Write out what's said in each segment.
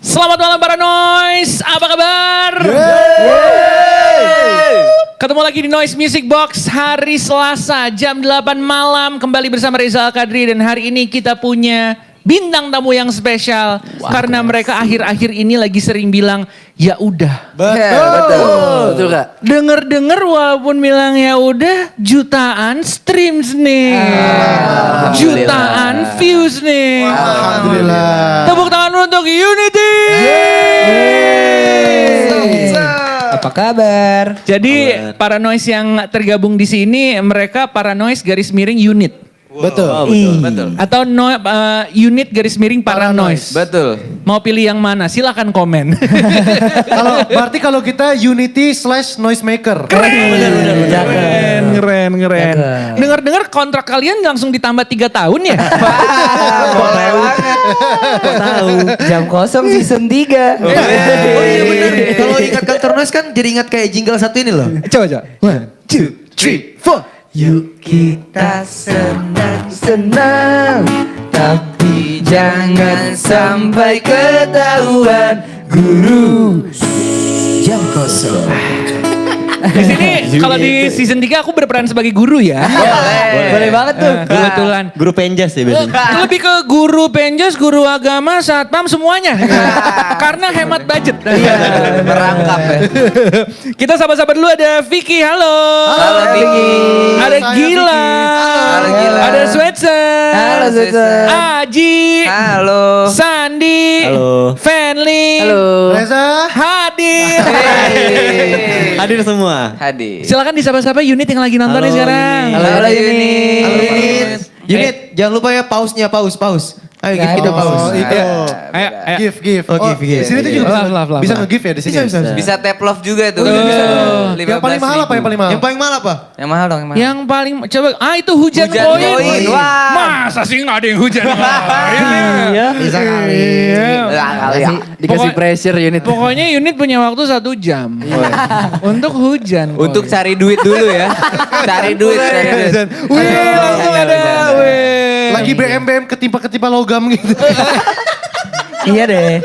Selamat malam para Noise, apa kabar? Ketemu lagi di Noise Music Box hari Selasa jam 8 malam kembali bersama Reza Al-Kadri dan hari ini kita punya bintang tamu yang spesial karena mereka akhir-akhir ini lagi sering bilang ya udah. Betul Kak. Dengar-dengar walaupun bilang ya udah jutaan streams nih. Jutaan views nih. Alhamdulillah. Tepuk tangan untuk Unity. Apa kabar? Jadi para Noise yang tergabung di sini mereka para Noise garis miring unit. Betul. Betul. Atau unit garis miring para Noise. Betul. Mau pilih yang mana? Silakan komen. Berarti kalau kita Unity/Noise Maker. Keren. Dengar-dengar kontrak kalian langsung ditambah 3 tahun ya? Boleh banget. Tahu. Jam kosong season 3. Oh iya bener. Kalau ingat Kantor Noise kan jadi ingat kayak jingle satu ini loh. Coba. 1, 2, 3, 4. Yuk kita senang-senang, tapi jangan sampai ketahuan guru. Jam kosong. Di sini kalau di season 3 aku berperan sebagai guru ya. Boleh banget tuh. Kebetulan. Guru penjas ya biasanya. Lebih ke guru penjas, guru agama, satpam semuanya. Karena hemat budget. Merangkap ya. Kita sapa-sapa dulu ada Vicky, halo. Halo Vicky. Ada Saya Gila. Vicky. Halo, Gila. Ada Swetser. Halo, Swetser. Aji. Halo. Sandi. Halo. Fenly. Halo. Reza. Hadir. Hadir semua. Hadir. Silakan disapa-sapa unit yang lagi nonton nih Halo, sekarang. Unit. Halo Unit. Halo Unit. Unit, jangan lupa ya paus-nya, paus. Ayo give kita paus. Oh, itu. Ayo. Give. Oh, give. Di sini tuh juga Love. bisa nge-give ya di sini. Bisa. Bisa tap love juga tuh. Yang paling mahal apa yang paling mahal? Yang paling mahal apa? Yang mahal dong, yang mahal. Yang paling coba itu hujan Hujan koin. koin. Wah. Masa sih nggak ada yang hujan koin? Iya. Bisa kali. Iya. Lah, kali ya. Dikasih pressure Unit. Pokoknya unit punya waktu 1 jam untuk hujan. Untuk koin. cari duit dulu ya. Cari duit. Wih, langsung ada. Wih. Lagi BM ketimpa logam gitu. Iya deh.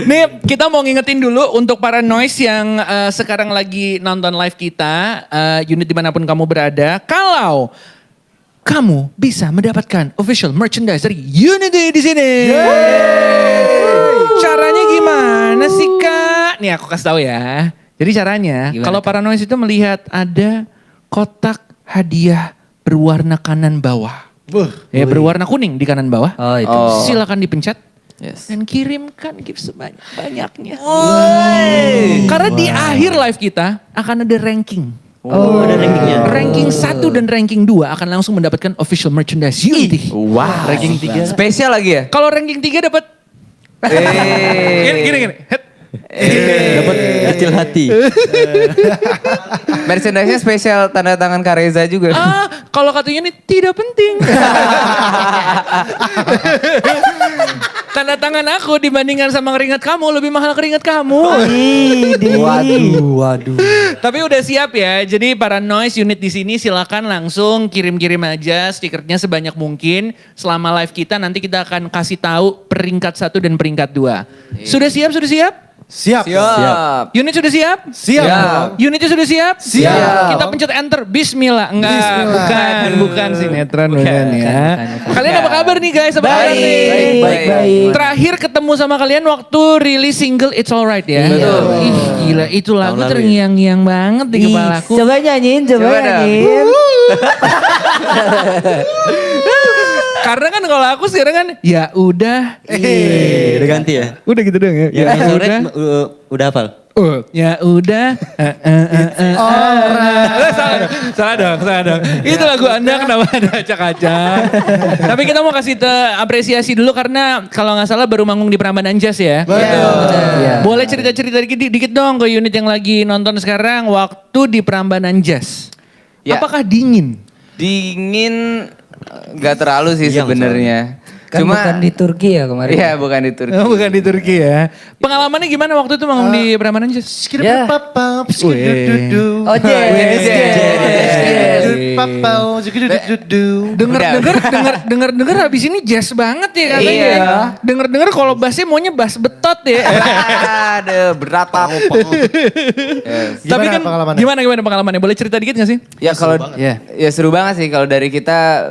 Nih kita mau ngingetin dulu untuk para Noise yang sekarang lagi nonton live kita, unit dimanapun kamu berada, kalau kamu bisa mendapatkan official merchandise dari Unity di sini. Caranya gimana sih Kak? Nih aku kasih tahu ya. Jadi caranya Gimana, kalau Kak? para Noise itu melihat ada kotak hadiah berwarna kanan bawah. Ya berwarna kuning di kanan bawah. Oh itu. Silakan dipencet. Yes. Dan kirimkan gift sebanyak-banyaknya. Karena di akhir live kita akan ada ranking. Oh, ada rankingnya. Ranking 1 dan ranking 2 akan langsung mendapatkan official merchandise Unity. Wah. Ranking 3. Spesial lagi ya? Kalau ranking 3 dapat gini. Het. Dapat kecil hati. Merchandise-nya spesial tanda tangan Kak Reza juga. Kalau katanya ini tidak penting. Tanda tangan aku dibandingkan sama keringat kamu lebih mahal keringat kamu. Waduh. Tapi udah siap ya. Jadi para Noise unit di sini silakan langsung kirim-kirim aja stikernya sebanyak mungkin. Selama live kita nanti kita akan kasih tahu peringkat 1 dan peringkat 2. Sudah siap? Siap. Unit sudah siap? Siap. Unitnya sudah siap? Siap. Kita pencet enter. Bismillah. Enggak, bukan sinetron bukan ya. Kalian apa kabar nih guys? Apa kabar nih? Baik. Terakhir ketemu sama kalian waktu rilis single It's Alright ya. Betul. Ih gila itu lagu Tahun lalu ya. terngiang-ngiang banget di kepalaku. Coba nyanyiin. Karena kan kalau aku sekarang kan ya udah. Udah ganti ya? Udah gitu dong ya. Yang Ya sore udah. udah hafal? Ya udah. Salah dong. Itu lagu Anda kenapa ada acak-acak. Tapi kita mau kasih apresiasi dulu karena kalau nggak salah baru manggung di Prambanan Jazz ya. Betul. Boleh cerita-cerita dikit dong ke unit yang lagi nonton sekarang waktu di Prambanan Jazz. Ya. Apakah dingin? Dingin nggak terlalu sih Iya, sebenarnya. Kan bukan di Turki ya kemarin. Iya, bukan di Turki. Oh, bukan di Turki ya. Pengalamannya gimana waktu itu manggung di Prambanan Jazz? Ya. Oh, Dengar habis ini jazz banget ya katanya. Iya. Dengar kalau bassnya maunya bass betot ya. Ada berat aku. Yes. Tapi kan pengalamannya? gimana pengalamannya? Boleh cerita dikit gak sih? Ya kalau ya seru banget sih kalau dari kita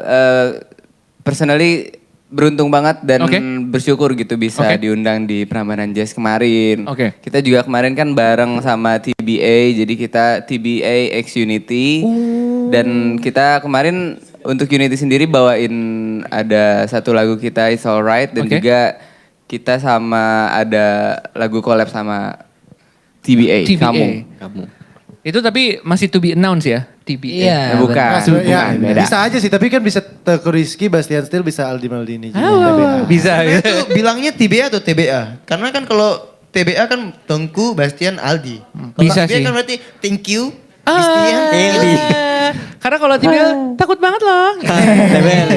personally beruntung banget dan Oke. bersyukur gitu bisa Oke. diundang di Prambanan Jazz kemarin. Oke. Kita juga kemarin kan bareng sama TBA, jadi kita TBA X Unity dan kita kemarin untuk Unity sendiri bawain ada satu lagu kita It's Alright dan Oke. juga kita sama ada lagu collab sama TBA, TBA. kamu. Itu tapi masih to be announced ya, TBA. Iya. Bukan, Ya, beda. bisa aja sih, tapi kan bisa Teguh Rizky, Bastian Steel, bisa Aldi Maldini juga. Bisa ya. Itu bilangnya TBA atau TBA? Karena kan kalau TBA kan Tengku, Bastian, Aldi. Kalau Bisa TBA sih. kan berarti thank you, Bastian, Eli. Karena kalau TBL takut banget loh. TBL.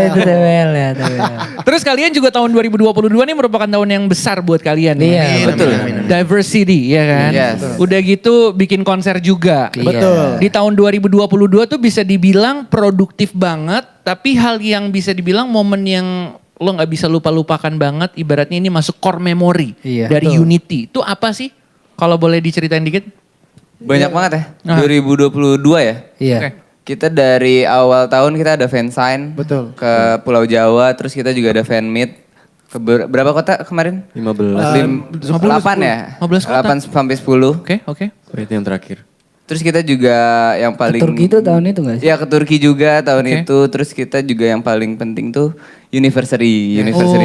Itu TWL ya, TWL. Terus kalian juga tahun 2022 nih merupakan tahun yang besar buat kalian. nih. Iya, betul. Diversity ya kan. Yes. Udah gitu bikin konser juga. Iya. Betul. Di tahun 2022 tuh bisa dibilang produktif banget. Tapi hal yang bisa dibilang momen yang lo gak bisa lupa-lupakan banget. Ibaratnya ini masuk core memory Iya. dari Betul. Unity. Itu apa sih? Kalau boleh diceritain dikit. Banyak banget ya. Ah. 2022 ya. Iya. Oke. Kita dari awal tahun kita ada fansign Betul. ke Pulau Jawa, terus kita juga ada fan meet ke berapa kota kemarin? 15. 8 ya? 15 kota. 8 sampai 10. Oke. Itu yang terakhir. Terus kita juga yang paling Turki itu tahun itu gak sih? Ya ke Turki juga tahun Oke. itu. Terus kita juga yang paling penting tuh Anniversary show.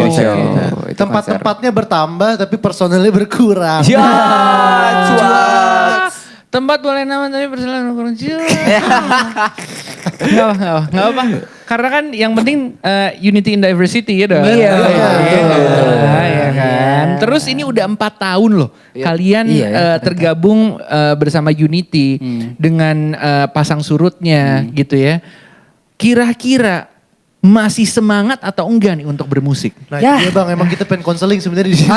Itu konser. Tempat-tempatnya bertambah, tapi personelnya berkurang. Ya, Tempat boleh nama tapi perselahan kurang Nggak apa. Karena kan yang penting unity in diversity ya dong. Iya, Ya kan. Terus ini udah 4 tahun loh. Kalian Iya, tergabung bersama Unity dengan pasang surutnya gitu ya. Kira-kira masih semangat atau enggak nih untuk bermusik? Nah, Ya. iya bang, emang kita pengen konseling sebenarnya di sini.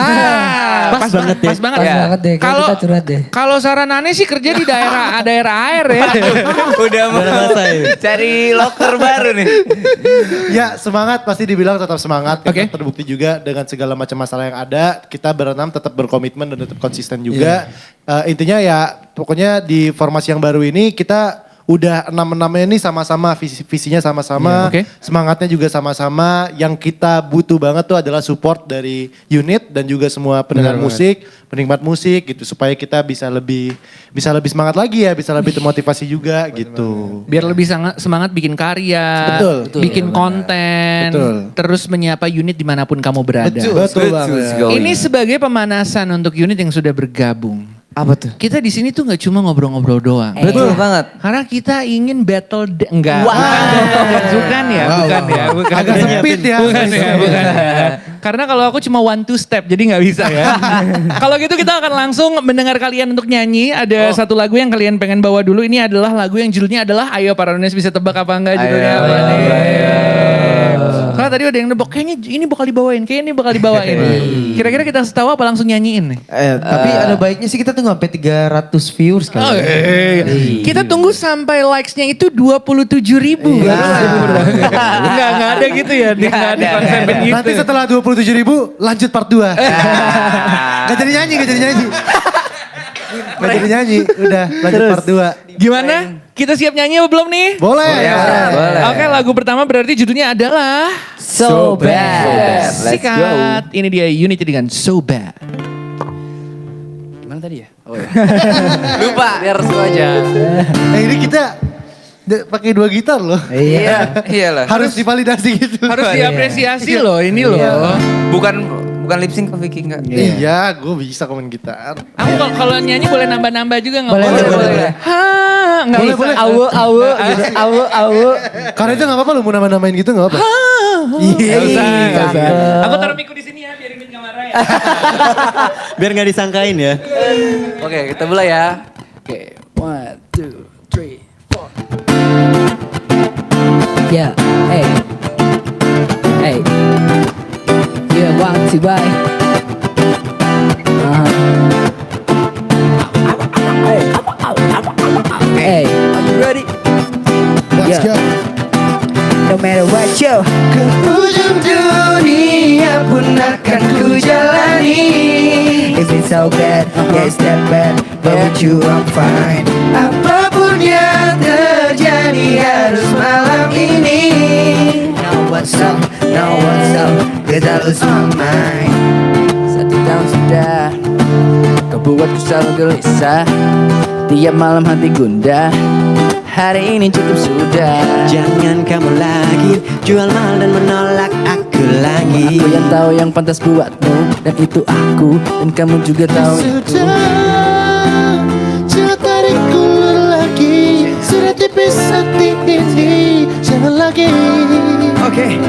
Pas banget ya. Pas banget Pas ya. banget deh, kayak kita curhat deh. Kalau saran aneh sih kerja di daerah air ya. Udah mau cari loker baru nih. Ya semangat, pasti dibilang tetap semangat. Oke. Karena terbukti juga dengan segala macam masalah yang ada. Kita berenam tetap berkomitmen dan tetap konsisten juga. Intinya ya pokoknya di formasi yang baru ini kita udah 6-6-nya ini sama-sama, visinya sama-sama, Oke. semangatnya juga sama-sama. Yang kita butuh banget tuh adalah support dari unit dan juga semua pendengar musik, penikmat musik gitu. Supaya kita bisa lebih semangat lagi ya, bisa lebih termotivasi juga gitu. Biar lebih semangat bikin karya, Betul. bikin konten, Betul. terus menyapa unit dimanapun kamu berada. Betul banget. Ini sebagai pemanasan untuk unit yang sudah bergabung. Apa tuh? Kita di sini tuh nggak cuma ngobrol-ngobrol doang. Betul banget. Karena kita ingin battle enggak. Bukan ya. Agak sempit ya. Bukan ya. Karena kalau aku cuma 1-2 step jadi nggak bisa ya. Kalau gitu kita akan langsung mendengar kalian untuk nyanyi. Ada satu lagu yang kalian pengen bawa dulu. Ini adalah lagu yang judulnya adalah Ayo Para Runes, bisa tebak apa enggak judulnya Ayo, apa ayo, nih. ayo. Karena tadi ada yang nebak kayaknya ini bakal dibawain, Kira-kira kita harus tahu apa langsung nyanyiin nih? Tapi ada baiknya sih kita tunggu sampai 300 viewers kali. Oh, kita tunggu sampai likes-nya itu 27.000. Enggak ada gitu ya. Enggak ada konsepin gitu. Nanti setelah 27.000 lanjut part 2. Gak jadi nyanyi. Gak jadi nyanyi, udah lanjut part 2. Gimana? Kita siap nyanyi apa belum nih? Boleh. Boleh. Oke, lagu pertama berarti judulnya adalah So bad. Let's Sikat. Ini dia Unity dengan So Bad. Gimana tadi ya? Lupa. Biar seru aja. Ini kita pakai 2 gitar loh. Iya. Iyalah. Harus divalidasi gitu. Harus diapresiasi loh ini loh. Bukan lip sync ke Vicky enggak? Iya, gue bisa komen gitar. Aku kalau nyanyi boleh nambah-nambah juga nggak? Boleh. Nggak Boleh, bisa. boleh. Awu. Karena itu gak apa-apa lo mau namain gitu gak apa-apa. Nggak usah. Cakep. Aku taruh miku di sini ya biar Min nggak marah ya. Biar nggak disangkain ya. Oke, kita mulai ya. Oke, 1, 2, 3, 4. Ya, Makasih, bye. Hey, are you ready? Let's Yeah. go. No matter what, yo. Ke ujung dunia pun akan ku jalani. If it's so bad, yeah it's that bad, but with you I'm fine. Apapun yang terjadi harus malam ini. Now what's up, cause I lose my mind. Satu tahun sudah, kau buatku selalu gelisah. Tiap malam hati gundah. Hari ini cukup sudah. Jangan kamu lagi jual mahal dan menolak aku lagi. Aku yang tahu yang pantas buatmu, dan itu aku, dan kamu juga tahu itu. Jangan tarik ulur lagi. Sudah tipis hati ini. Jangan lagi. Oke,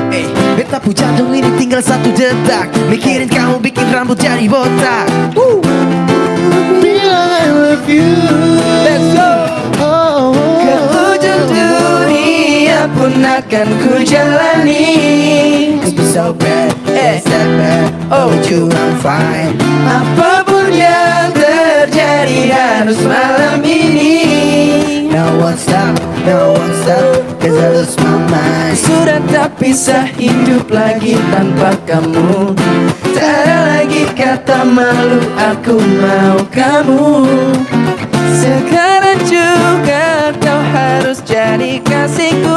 betapu jantung ini tinggal satu detak. Mikirin kamu bikin rambut jadi botak. Bilang I love you. Let's go. Oh, Ke ujung dunia pun akan ku jalani. Cause we're so bad, it's that bad. Oh, with you I'm fine. Apapun yang terjadi harus malam ini. No one stop, cause I lose my mind. Sudah tak bisa hidup lagi tanpa kamu. Tak ada lagi kata malu, aku mau kamu. Sekarang juga kau harus jadi kasihku.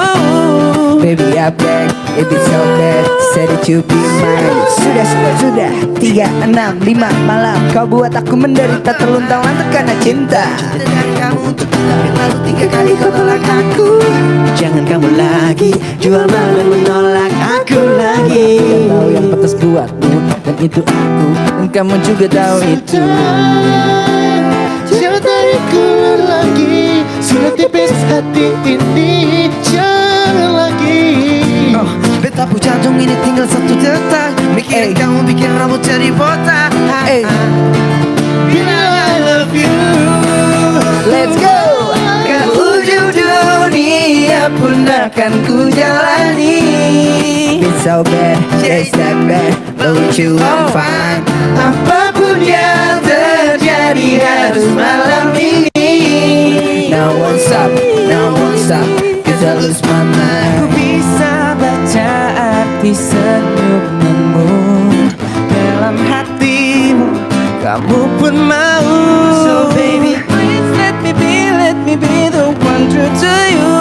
Baby I beg, if it's so bad, say that you be mine. Sudah 3, 6, 5 malam kau buat aku menderita terluntang-lantung karena cinta. Cinta dari kamu untuk tapi lalu 3 kali kau tolak aku. Jangan kamu lagi jual mahal dan menolak aku lagi. Kau tahu yang pantas buatmu, dan itu aku, dan kamu juga tahu itu. jangan tarik ulur lagi. Sudah tipis hati ini. Jangan lagi. Oh, betapu jantung ini tinggal satu detak. Mikirin kamu bikin rambut jadi botak. Bilang I love you. Let's go. Ke ujung dunia pun akan ku jalani. It's so bad, it's that bad, but with you I'm fine. Apapun yang terjadi harus malam ini. No one stop, cause I lose my mind. Ku bisa baca arti senyumanmu dalam hatimu, kamu pun mau. So baby, please let me be the one true to you.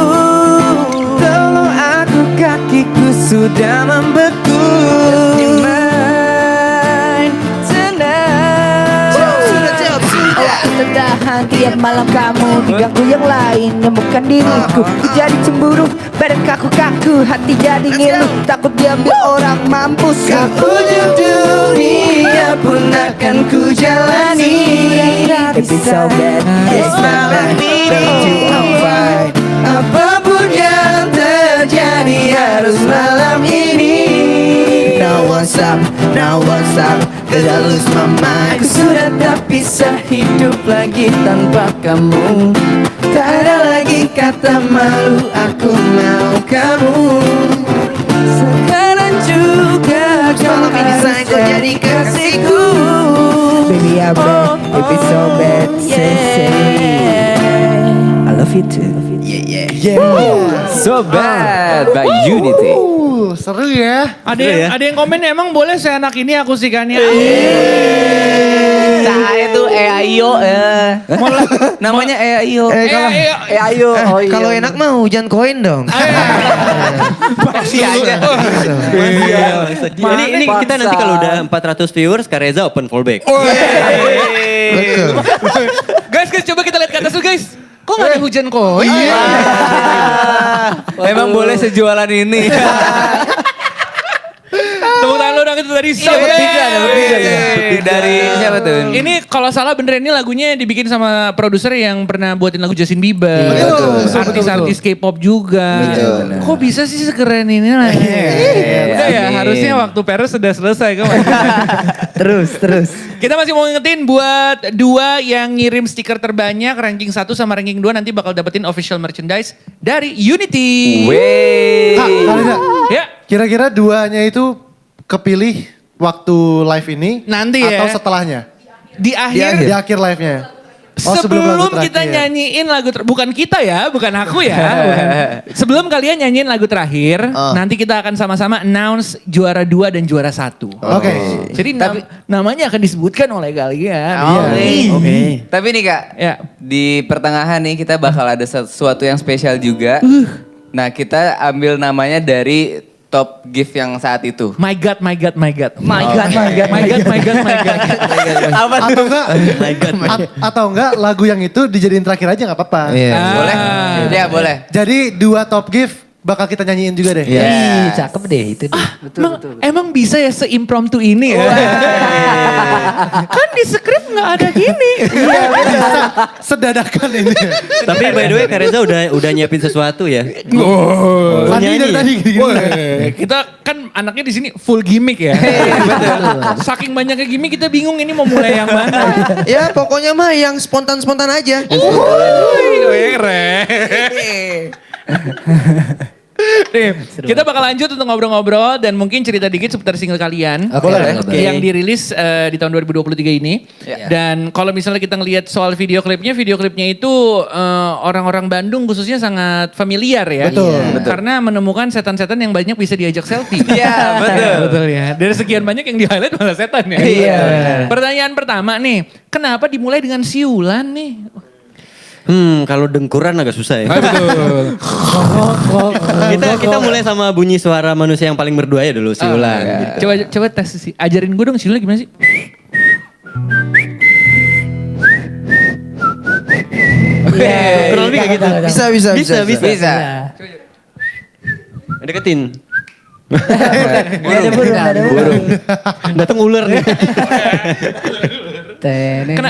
Tolong aku, kakiku sudah membeku. Just be mine tonight. Aku tertahan tiap malam kamu diganggu yang lain yang bukan diriku. Ku jadi cemburu, badan kaku-kaku, hati jadi ngilu, takut diambil orang mampus. Ke ujung dunia pun akan ku jalani. If it's so bad, it's not bad, but with you I'm fine. Apapun yang terjadi harus malam ini. No one stop, cause I lose my mind. Ku sudah tak bisa hidup lagi tanpa kamu. Tak ada lagi kata malu, aku mau kamu. Sekarang juga kamu harus jadi kasihku. Baby I beg, if it's so bad, say I love you too. So Bad by Unity. Seru ya. Ada yang komen emang boleh saya anak ini akustikannya. Nah itu ayo namanya ayo. Ayo. Kalau enak mah hujan koin dong. Masih aja. Ini kita nanti kalau udah 400 viewers, Kak Reza open fallback. Betul. Guys, coba kita lihat ke atas tuh guys. Kok gak ada hujan koin? Emang boleh sejualan ini. Tepuk tangan lu dong itu tadi. Dapat tiga ya. Dari siapa tuh? Ini kalau salah bener ini lagunya dibikin sama produser yang pernah buatin lagu Justin Bieber. Artis-artis K-pop juga. Kok bisa sih sekeren ini lah. Udah ya, harusnya waktu Peres sudah selesai kan. Terus. Kita masih mau ngingetin buat 2 yang ngirim stiker terbanyak, ranking 1 sama ranking 2 nanti bakal dapetin official merchandise dari Unity. Wey. Kak, Kak Reza, Ya. kira-kira 2-nya itu kepilih waktu live ini Nanti atau ya. setelahnya? Di akhir, Di akhir live-nya. Oh, sebelum lagu kita terakhir. nyanyiin lagu bukan kita ya, bukan aku ya. bukan. Sebelum kalian nyanyiin lagu terakhir, nanti kita akan sama-sama announce juara 2 dan juara 1. Oke. Jadi namanya akan disebutkan oleh kalian. Oke. Tapi nih Kak, Ya. di pertengahan nih kita bakal ada sesuatu yang spesial juga. Nah kita ambil namanya dari top gift yang saat itu. My God, my God, my God. My God, my God, my God, my God, my God. Apa Atau enggak? Atau enggak lagu yang itu dijadiin terakhir aja nggak apa-apa. Boleh? Ya boleh. Jadi 2 top gift bakal kita nyanyiin juga deh. Ih, cakep deh itu deh. Emang bisa ya se-impromptu ini ya? Kan di skrip nggak ada gini. Sedadakan ini. Tapi by the way Kak Reza udah nyiapin sesuatu ya? Tadi dari tadi gini. Kita kan anaknya di sini full gimmick ya. Saking banyaknya gimmick kita bingung ini mau mulai yang mana. Ya pokoknya mah yang spontan-spontan aja. Keren. Nih, kita bakal lanjut untuk ngobrol-ngobrol dan mungkin cerita dikit seputar single kalian. Boleh. Yang dirilis di tahun 2023 ini. Dan kalau misalnya kita ngelihat soal video klipnya itu orang-orang Bandung khususnya sangat familiar ya. Betul. Karena menemukan setan-setan yang banyak bisa diajak selfie. Iya betul. Betul ya. Dari sekian banyak yang di-highlight malah setan ya. Iya. Pertanyaan pertama nih, kenapa dimulai dengan siulan nih? Kalau dengkuran agak susah ya. Betul. kita mulai sama bunyi suara manusia yang paling merdu aja dulu, siulan. Gitu. Coba tes sih. Ajarin gue dong siulan gimana sih? Kurang lebih kayak gitu. Bisa. Deketin. Gak ada burung, gak ada burung. Datang ular nih.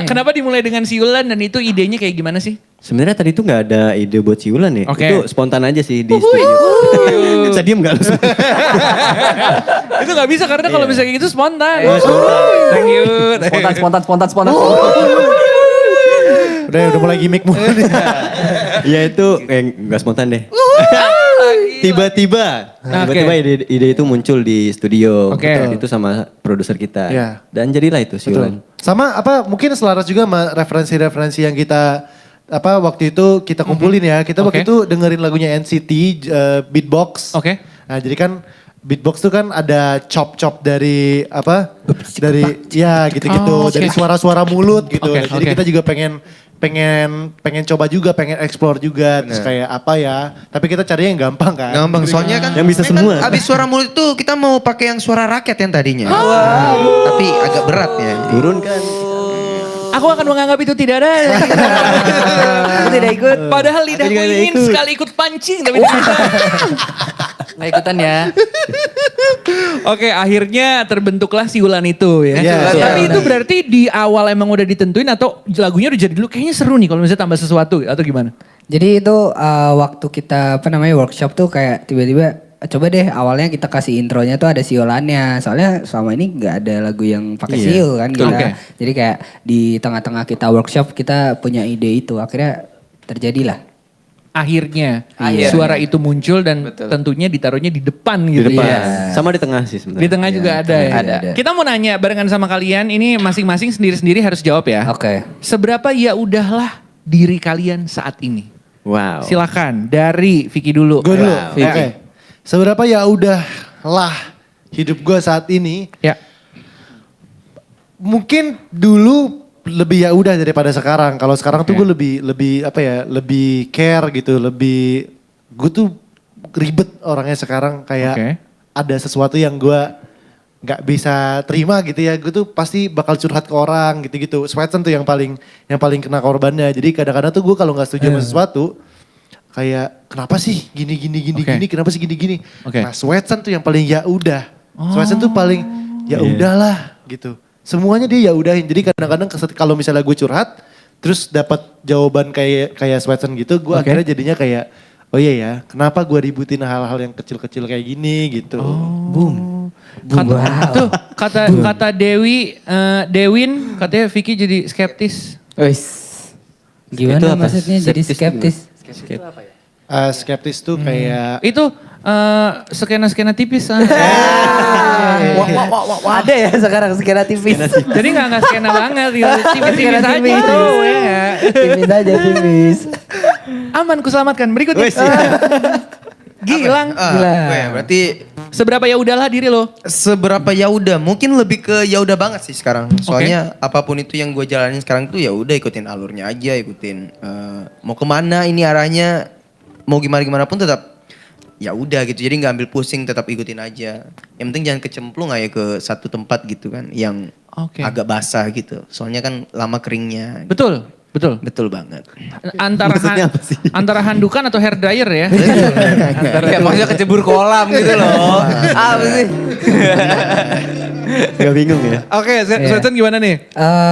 Kenapa dimulai dengan siulan dan itu idenya kayak gimana sih? Sebenarnya tadi tuh nggak ada ide buat siulan ya. Oke. Itu spontan aja sih di studio. Bisa diem nggak lu? Itu nggak bisa karena kalau misalnya kayak gitu spontan. Thank you. Spontan. Udah mulai gimmick mulu nih. Ya itu nggak spontan deh. Tiba-tiba ide itu muncul di studio. Oke. Itu sama produser kita. Iya. Dan jadilah itu siulan. Sama mungkin selaras juga sama referensi-referensi yang kita waktu itu kita kumpulin ya. Kita waktu Oke. itu dengerin lagunya NCT Beatbox. Oke. Nah, jadi kan beatbox tuh kan ada chop-chop dari dari ya gitu-gitu, Oh, oke. dari suara-suara mulut gitu. Oke, Jadi oke. kita juga pengen coba juga, pengen explore juga. Terus kayak apa ya? Tapi kita carinya yang gampang kan. Gampang, soalnya kan Yang bisa kan semua. abis suara mulut itu kita mau pakai yang suara rakyat yang tadinya. Tapi agak berat ya. Turun kan. Aku akan menganggap itu tidak ada. Aku tidak ikut. Padahal lidahku Aku juga tidak ingin ikut. sekali ikut pancing tapi tidak. Nggak ikutan ya. Oke, akhirnya terbentuklah siulan itu ya. Iya. Tapi itu berarti di awal emang udah ditentuin atau lagunya udah jadi dulu kayaknya seru nih kalau misalnya tambah sesuatu atau gimana? Jadi itu waktu kita workshop tuh kayak tiba-tiba coba deh awalnya kita kasih intronya tuh ada siulannya. Soalnya selama ini nggak ada lagu yang pakai siul kan kita. Oke. Jadi kayak di tengah-tengah kita workshop kita punya ide itu. Akhirnya terjadilah. Akhirnya Akhirnya. suara itu muncul dan Betul. tentunya ditaruhnya di depan Di gitu depan. ya. Sama di tengah sih sebenarnya. Di tengah juga ada ya. ada. Kita mau nanya barengan sama kalian, ini masing-masing sendiri-sendiri harus jawab ya. Oke. Seberapa ya udahlah diri kalian saat ini? Wow. Silakan dari Vicky dulu. Gue dulu. Wow. Oke. Seberapa ya udah lah hidup gue saat ini. Ya. Mungkin dulu lebih ya udah daripada sekarang. Kalau sekarang tuh gue lebih care gitu, gue tuh ribet orangnya sekarang kayak Oke. ada sesuatu yang gue nggak bisa terima gitu ya. Gue tuh pasti bakal curhat ke orang gitu-gitu. Sweatsen tuh yang paling kena korbannya. Jadi kadang-kadang tuh gue kalau nggak setuju sama sesuatu kayak kenapa sih gini Oke. kenapa sih gini. Oke. Nah, Sweatsen tuh yang paling ya udah. Sweatsen tuh paling ya udahlah gitu. Semuanya dia ya udahin. Jadi kadang-kadang kalau misalnya gue curhat terus dapat jawaban kayak Sweatsen gitu, gue akhirnya jadinya kayak oh iya ya, kenapa gue ributin hal-hal yang kecil-kecil kayak gini gitu. Kata Dewin katanya Vicky jadi skeptis. Gimana Itu apa? maksudnya jadi Skeptis skeptis? Skeptis tuh kayak Itu skena-skena tipis. Ada ya sekarang skena tipis. Jadi nggak skena banget gitu. Tipis-tipis aja tipis. bro. Ya nggak? Tipis aja tipis. Aman kuselamatkan. Berikutnya. Gilang. Gila. Berarti Seberapa ya udahlah diri lo? seberapa ya udah, mungkin lebih ke ya udah banget sih sekarang. Soalnya apapun itu yang gue jalanin sekarang tuh ya udah ikutin alurnya aja, ikutin mau kemana ini arahnya, mau gimana pun tetap ya udah gitu. Jadi nggak ambil pusing, tetap ikutin aja. Yang penting jangan kecemplung aja ke satu tempat gitu kan, yang Oke. agak basah gitu. Soalnya kan lama keringnya. Betul. Betul banget. Antara handukan atau hair dryer ya. Ya maksudnya kecebur kolam gitu loh. Apa sih? Gak bingung ya? Oke, Sweatson gimana nih?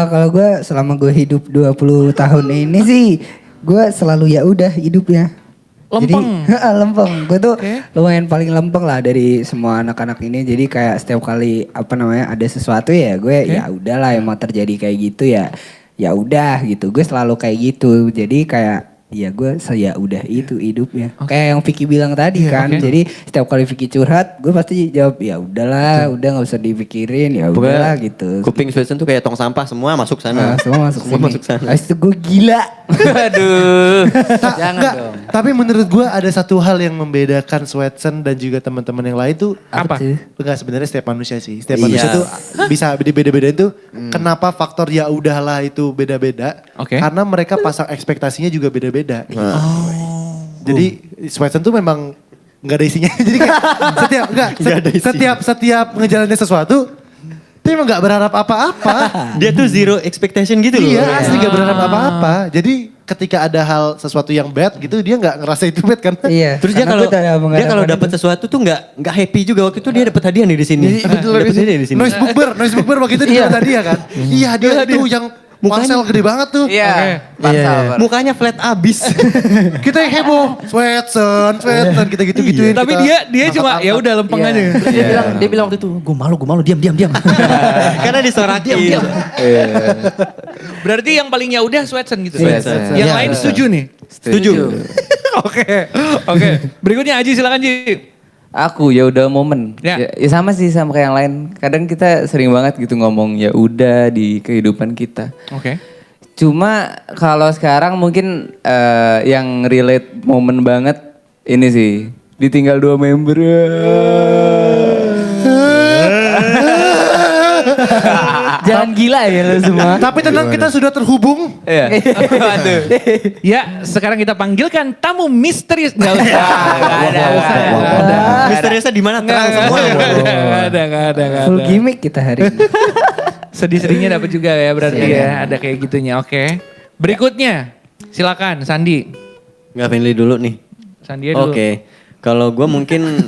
Kalau gue selama gue hidup 20 tahun ini sih, gue selalu ya udah hidupnya. Lempeng. Jadi, lempeng. Gue tuh Oke. lumayan paling lempeng lah dari semua anak-anak ini. Jadi kayak setiap kali ada sesuatu ya gue ya udahlah, emang terjadi kayak gitu ya udah gitu. Gue selalu kayak gitu. Jadi kayak ya gue ya udah itu hidupnya. Kayak yang Vicky bilang tadi kan. oke. Jadi setiap kali Vicky curhat, gue pasti jawab ya udahlah, udah nggak usah dipikirin, ya udahlah gitu. Kuping Sweatson tuh kayak tong sampah, semua masuk sana. Semua masuk Semua sini. masuk sana. Habis itu gue gila. Aduh. Enggak, tapi menurut gue ada satu hal yang membedakan Sweatson dan juga teman-teman yang lain tuh Apa? sih? enggak, sebenarnya setiap manusia sih. Setiap Iya. manusia tuh bisa dibeda-bedain tuh. Kenapa faktor ya udahlah itu beda-beda? Oke. Karena mereka pasang ekspektasinya juga beda-beda. Jadi Sweatson tuh memang nggak ada isinya. Jadi kayak setiap ngejalanin sesuatu, dia emang nggak berharap apa-apa. Dia tuh zero expectation gitu loh. Iya, asli gak berharap apa-apa. Jadi ketika ada hal sesuatu yang bad gitu, dia nggak ngerasa itu bad kan? Iya. Terus dia karena kalau gue tidak mengharapkan dapat itu. sesuatu tuh nggak happy juga. Waktu itu dia dapat hadiah nih di sini. Dapat hadiah di sini. Noise bookber waktu itu dia tadi ya kan? Iya, dia itu yang parsel gede banget tuh. Iya. Parsel. Mukanya flat abis. Kita yang heboh, Sweatson, kita gitu-gituin. Tapi dia cuma ya udah lempeng aja. Dia bilang waktu itu, gue malu, diam. Karena disorakin. Berarti yang paling ya udah Sweatson gitu. Sweatson. Yang Iya. lain setuju nih. Setuju. Oke. Berikutnya Aji, silakan Ji. Aku ya udah momen. Ya. Ya sama sih sama kayak yang lain. Kadang kita sering banget gitu ngomong ya udah di kehidupan kita. Oke. Cuma kalau sekarang mungkin yang relate momen banget ini sih. Ditinggal 2 member. Jangan gila ya lo semua. Tapi tenang, kita sudah terhubung. Iya. Waduh. Ya, sekarang kita panggilkan tamu misterius. Enggak usah. Nggak ada. Misteriusnya di mana terang semua. Nggak ada. Full gimmick kita hari ini. Sedih-sedihnya dapat juga ya berarti ya. Ada kayak gitunya. Oke. Berikutnya, silakan Sandi. Nggak friendly dulu nih. Sandi dulu. Oke. Kalau gue mungkin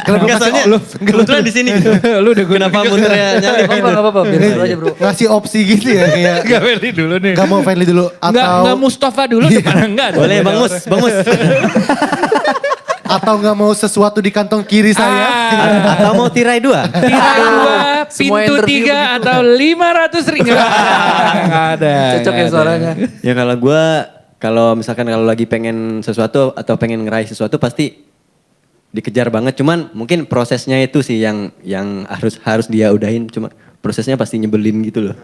Enggak, soalnya kebetulan di sini gitu. Lu udah Kenapa muternya nyalip gitu? Apa-apa, biar dulu aja bro. Ngasih opsi gitu ya kayak. Gak Feli dulu nih. Gak mau friendly dulu Enggak atau Mustafa dulu depan enggak ada. Boleh Bang Mus. atau nggak mau sesuatu di kantong kiri saya. Atau mau tirai 2? Tirai 2, Semua pintu interview 3 atau 500 ring. Enggak ada. Cocok ya suaranya. Ya kalau misalkan kalau lagi pengen sesuatu atau pengen ngeraih sesuatu pasti dikejar banget. Cuman mungkin prosesnya itu sih yang harus dia udahin. Cuma prosesnya pasti nyebelin gitu loh.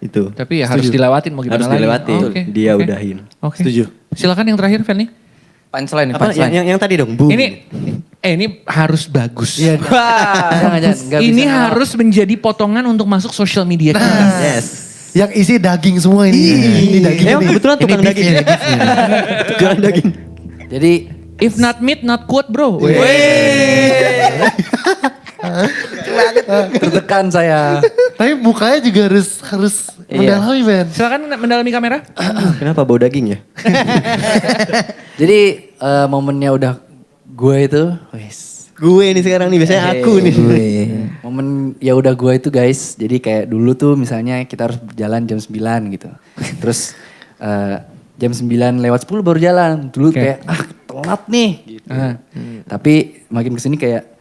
Itu. Tapi ya harus dilewatin mau gimana Harus lagi. dilewatin. Oh, oke. Dia Oke. udahin. Oke. Setuju. Silakan yang terakhir Feli. Punchline, Apa yang tadi dong? Boom. Ini harus bagus. Jangan, nggak Ini bisa harus menjadi potongan untuk masuk sosial media kita. Yes. Yang isi daging semua ini. Ini daging Emang ini. kebetulan tukang daging. Jualan daging. Jadi If not meat, not quote bro. tertekan saya. Tapi mukanya juga harus mendalami Ben. Silakan mendalami kamera. Kenapa bau daging ya? Jadi momennya udah gue itu, wes. Gue ini sekarang nih, biasanya aku nih. Momen ya udah gue itu guys. Jadi kayak dulu tuh misalnya kita harus berjalan jam 9 gitu. Terus jam 9 lewat 10 baru jalan. Dulu kayak telat nih gitu. Tapi makin kesini kayak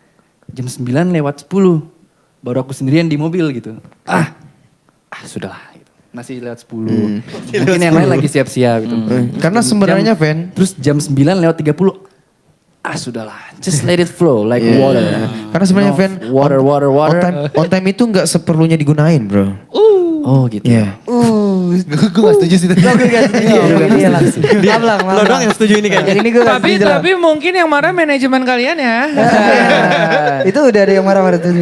jam 9 lewat 10 baru aku sendirian di mobil gitu. Sudahlah gitu. Masih lewat 10. Mungkin yang lain lagi siap-siap gitu. Karena sebenarnya Ven, Terus jam 9 lewat 30. sudahlah, just let it flow like water. Karena sebenarnya No, Van water. on time itu nggak seperlunya digunain bro. Oh gitu. Iya. Gue gak setuju sih. Iya langsung. Lo doang yang setuju ini kayaknya. Ini gue gak Tapi setuju lah. tapi mungkin yang marah manajemen kalian ya. Itu udah ada yang marah-marah tuh.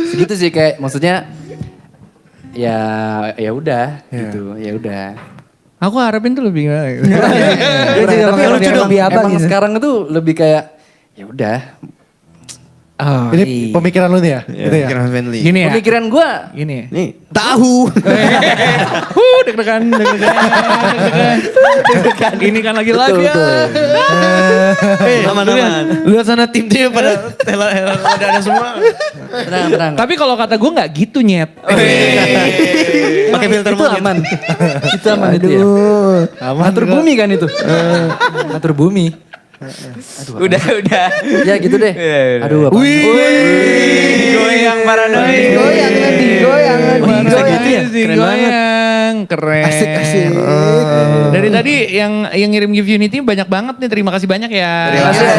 Segitu sih kayak maksudnya ya udah gitu, ya udah. Aku harapin tuh lebih gimana gitu. Gue juga Tapi pengen lucu yang dong. lebih apa Emang gitu. sekarang tuh lebih kayak ya udah. Oh, Ini pemikiran lu nih ya? Gitu ya? Pikiran Vanly. gini ya. Pemikiran gue Gini ya. Nih, Tahu. Deg-degan. Ini kan lagi live ya. aman-aman. Lihat sana tim-timnya pada udah ada semua. tenang. Tapi kalau kata gue nggak gitu nyet. Pakai filter Itu monyet. aman. Itu aman itu ya. Atur bumi kan itu. Atur bumi. Udah. Ya gitu deh. Aduh apa? Goyang paranoid. Goyang lagi, goyang lagi, goyang. Gitu ya? Keren banget. Keren. Asik. Dari tadi yang ngirim gift Unity banyak banget nih. Terima kasih banyak ya. Terima kasih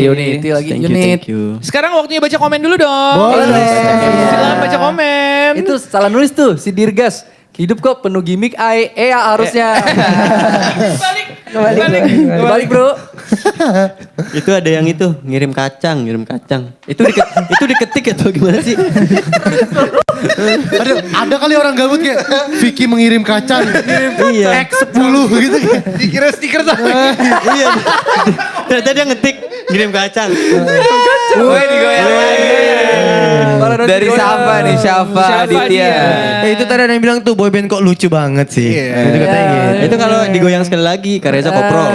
Unity lagi. Thank you. Sekarang waktunya baca komen dulu dong. Boleh. Silakan baca komen. Itu salah nulis tuh si Dirgas. Hidup kok penuh gimmick, harusnya. Balik bro. Itu ada yang itu ngirim kacang. Itu diketik atau gimana sih? Ada kali orang gabut kayak Vicky mengirim kacang. Iya. X10 gitu. Dikira stiker sama. Iya. Ternyata dia ngetik ngirim kacang. Woi digoyang lagi. Dari siapa nih? Syafa Aditya. Itu tadi ada yang bilang tuh boyband kok lucu banget sih. Itu katanya gitu. Itu kalau digoyang sekali lagi Kareza Kopro.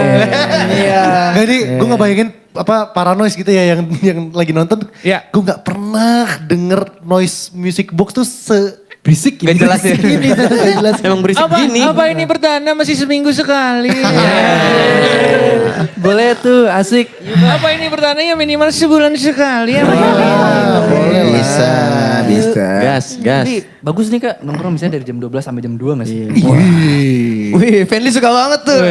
Gak ini gue ngebayangin apa paranoid gitu ya yang lagi nonton. Iya. Gue gak pernah denger noise music box tuh Berisik Gak jelas ya. ini gak jelas. Emang berisik gini. Apa ini bertanda masih seminggu sekali? Boleh tuh, asik. Apa ini bertandanya minimal sebulan sekali ya? Boleh Bisa. Gas. Tapi bagus nih kak, nongkrong misalnya dari jam 12 sampai jam 2 gak sih? Wih, Vanly suka banget tuh.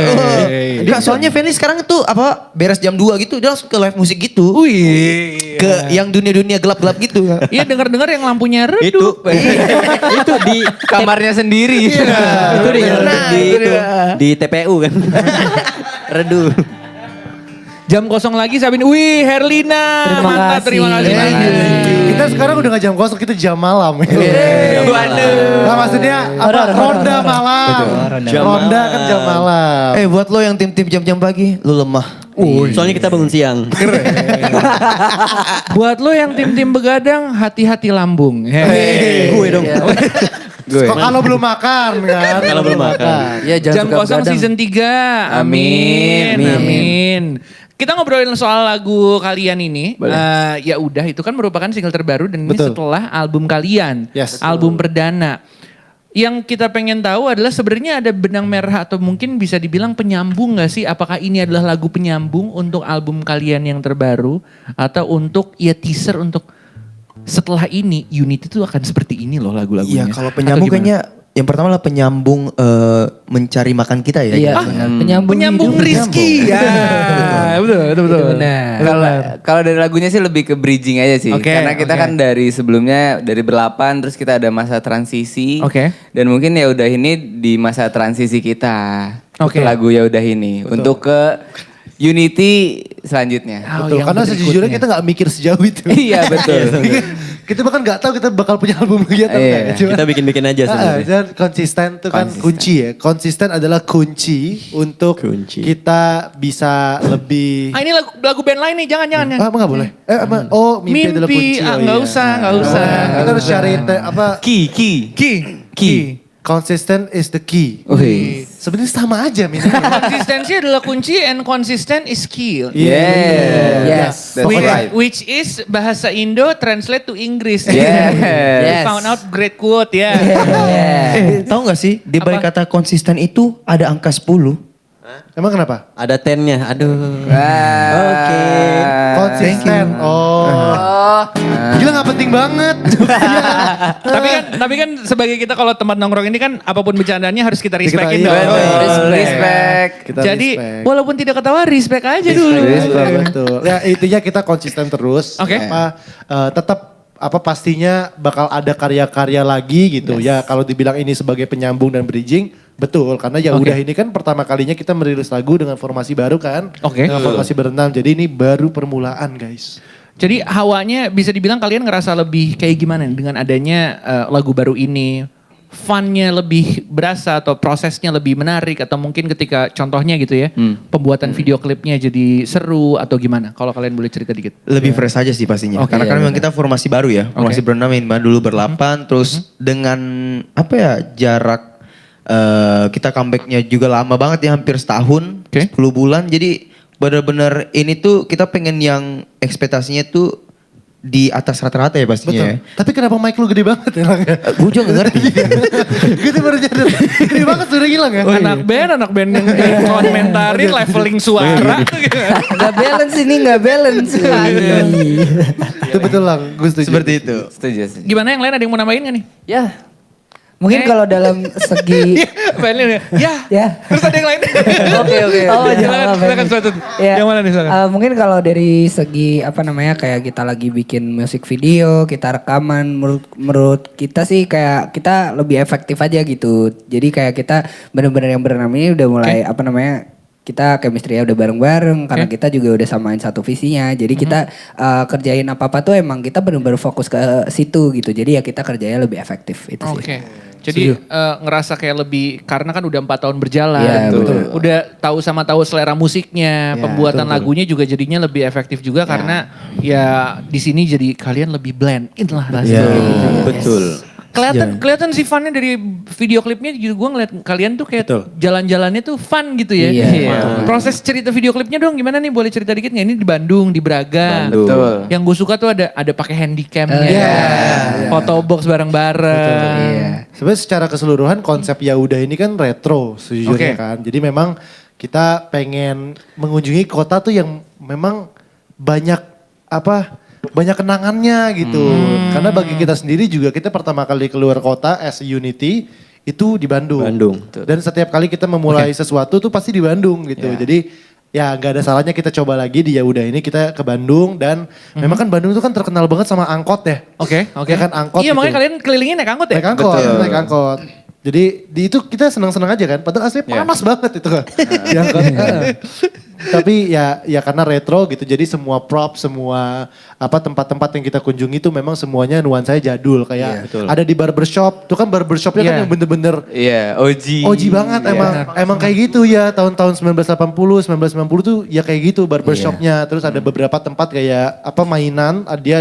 Enggak, soalnya Vanly sekarang tuh apa beres jam 2 gitu dia langsung ke live musik gitu. Ke yang dunia-dunia gelap-gelap gitu. Iya dengar-dengar yang lampunya Itu redup. itu di Kamarnya sendiri. itu di TPU kan. Reduh. Jam kosong lagi Sabin. Wih Herlina. Terima Mantap, kasih. terima kasih. Kita sekarang udah gak jam kosong, kita jam malam. Waduh. Nah maksudnya apa? Ronda malam. Ronda kan jam malam. Buat lo yang tim-tim jam-jam pagi, lo lemah. Soalnya kita bangun siang. Buat lo yang tim-tim begadang, hati-hati lambung. Gue dong. Kok kalau belum makan kan? Kalau belum makan. Ya Jam jangan kosong season 3. Amin. Kita ngobrolin soal lagu kalian ini. Ya udah itu kan merupakan single terbaru dan ini Betul. setelah album kalian. Yes. Album perdana. Yang kita pengen tahu adalah sebenarnya ada benang merah atau mungkin bisa dibilang penyambung gak sih? Apakah ini adalah lagu penyambung untuk album kalian yang terbaru? Atau untuk ya teaser untuk setelah ini Unity itu akan seperti ini loh lagu-lagunya. Iya, kalau Atau penyambung gimana? kayaknya yang pertama lah penyambung mencari makan kita ya. Iya, Penyambung Rizky. Ya, betul. Kalau dari lagunya sih lebih ke bridging aja sih. Oke, Karena kita oke. kan dari sebelumnya dari berlapan terus kita ada masa transisi. Oke. Dan mungkin ya udah ini di masa transisi kita. Oke. Untuk lagu ya udah ini. Untuk ke Unity selanjutnya. Betul, karena sejujurnya kita gak mikir sejauh itu. Iya betul. Kita bahkan gak tahu kita bakal punya album lagi atau Iya. enggak. Cuma- Kita bikin-bikin aja sebenarnya. Dan konsisten tuh kan Konsisten. kunci ya. Konsisten adalah kunci untuk Kunci. kita bisa lebih... Ah ini lagu band lain nih, jangan. Apa gak boleh? Mimpi adalah kunci. Oh, nggak iya. usah. Kita harus cari apa? Key. Consistent is the key. Wih. Sebenarnya sama aja Min. Konsistensi adalah kunci and consistent is skill. Yes. That's right. Which is bahasa Indo translate to Inggris. Yes. We found out great quote ya. Tahu gak sih di balik kata konsisten itu ada angka 10. Emang kenapa? Ada 10-nya. Aduh. Oke. Konsisten. Oh. Gila gak penting banget. Tapi kan sebagai kita kalau tempat nongkrong ini kan apapun bercandanya harus kita respectin Kita- dong. iya. Respect. Kita Jadi respect. walaupun tidak ketawa respect aja dulu. Betul. Ya intinya kita konsisten terus. Oke. Tetap pastinya bakal ada karya-karya lagi gitu. Ya kalau dibilang ini sebagai penyambung dan bridging, betul. Karena ya Oke. udah ini kan pertama kalinya kita merilis lagu dengan formasi baru kan. Oke. Dengan formasi berenam. Jadi ini baru permulaan guys. Jadi hawanya bisa dibilang kalian ngerasa lebih kayak gimana nih dengan adanya lagu baru ini? Funnya lebih berasa atau prosesnya lebih menarik atau mungkin ketika contohnya gitu ya pembuatan video klipnya jadi seru atau gimana? Kalau kalian boleh cerita dikit. Lebih fresh aja sih pastinya. Oke. Karena kan memang kita formasi baru ya. Formasi berenam yang dimana dulu berlapan. Terus dengan apa ya jarak kita comebacknya juga lama banget ya. Hampir setahun. Oke. 10 bulan. Jadi benar-benar ini tuh kita pengen yang ekspektasinya tuh di atas rata-rata ya pastinya ya. Betul. Tapi kenapa mic lu gede banget ya Lang? Gue juga gak ngerti. Gitu baru nyadar. Gede banget sudah hilang ya. Anak band yang komentarin leveling suara. Gak balance ini, gak balance. Itu betul Lang. Gue setuju. Seperti itu. Setuju sih. Gimana yang lain ada yang mau nambahin gak nih? Ya, Mungkin kalau dalam segi Pengen ya. ya. Terus ada yang lain. Oke. Oh, Silakan suatu. Ya, Yang mana nih silakan? mungkin kalau dari segi apa namanya kayak kita lagi bikin musik video, kita rekaman, menurut kita sih kayak kita lebih efektif aja gitu. Jadi kayak kita benar-benar yang berenam ini udah mulai apa namanya kita chemistry-nya udah bareng-bareng karena kita juga udah samain satu visinya. Jadi kita kerjain apa-apa tuh emang kita benar-benar fokus ke situ gitu. Jadi ya kita kerjanya lebih efektif itu sih. Oke. Jadi ngerasa kayak lebih karena kan udah 4 tahun berjalan, Iya, betul. udah tahu selera musiknya, pembuatan lagunya juga jadinya lebih efektif juga karena ya di sini jadi kalian lebih blend in lah rasanya. Betul. Kelihatan sih funnya dari video klipnya juga gue ngeliat kalian tuh kayak Betul. jalan-jalannya tuh fun gitu ya. Iya. Proses cerita video klipnya dong gimana nih boleh cerita dikit nggak? Ini di Bandung, di Braga. Bandung. Betul. Yang gue suka tuh ada pakai handycamnya, foto box bareng-bareng. Iya. Sebenarnya secara keseluruhan konsep Ya Udah ini kan retro Oke. sejujurnya kan. Jadi memang kita pengen mengunjungi kota tuh yang memang banyak banyak kenangannya gitu. Karena bagi kita sendiri juga kita pertama kali keluar kota as a Unity itu di Bandung. Bandung. Dan setiap kali kita memulai sesuatu tuh pasti di Bandung gitu. Jadi ya nggak ada salahnya kita coba lagi di Ya Udah ini kita ke Bandung dan memang kan Bandung itu kan terkenal banget sama angkot ya. Oke. Ya kan angkot Iya gitu. makanya kalian kelilingnya naik angkot ya? Naik angkot, naik angkot. Jadi di itu kita senang-senang aja kan, padahal aslinya panas banget itu kan. Di angkot. Tapi ya karena retro gitu, jadi semua prop, semua tempat-tempat yang kita kunjungi itu memang semuanya nuansanya jadul. Kayak ada di barbershop, tuh kan barbershopnya kan yang bener-bener Iya, OG. OG banget emang kayak gitu ya tahun-tahun 1980, 1990 tuh ya kayak gitu barbershopnya. Terus ada beberapa tempat kayak mainan, dia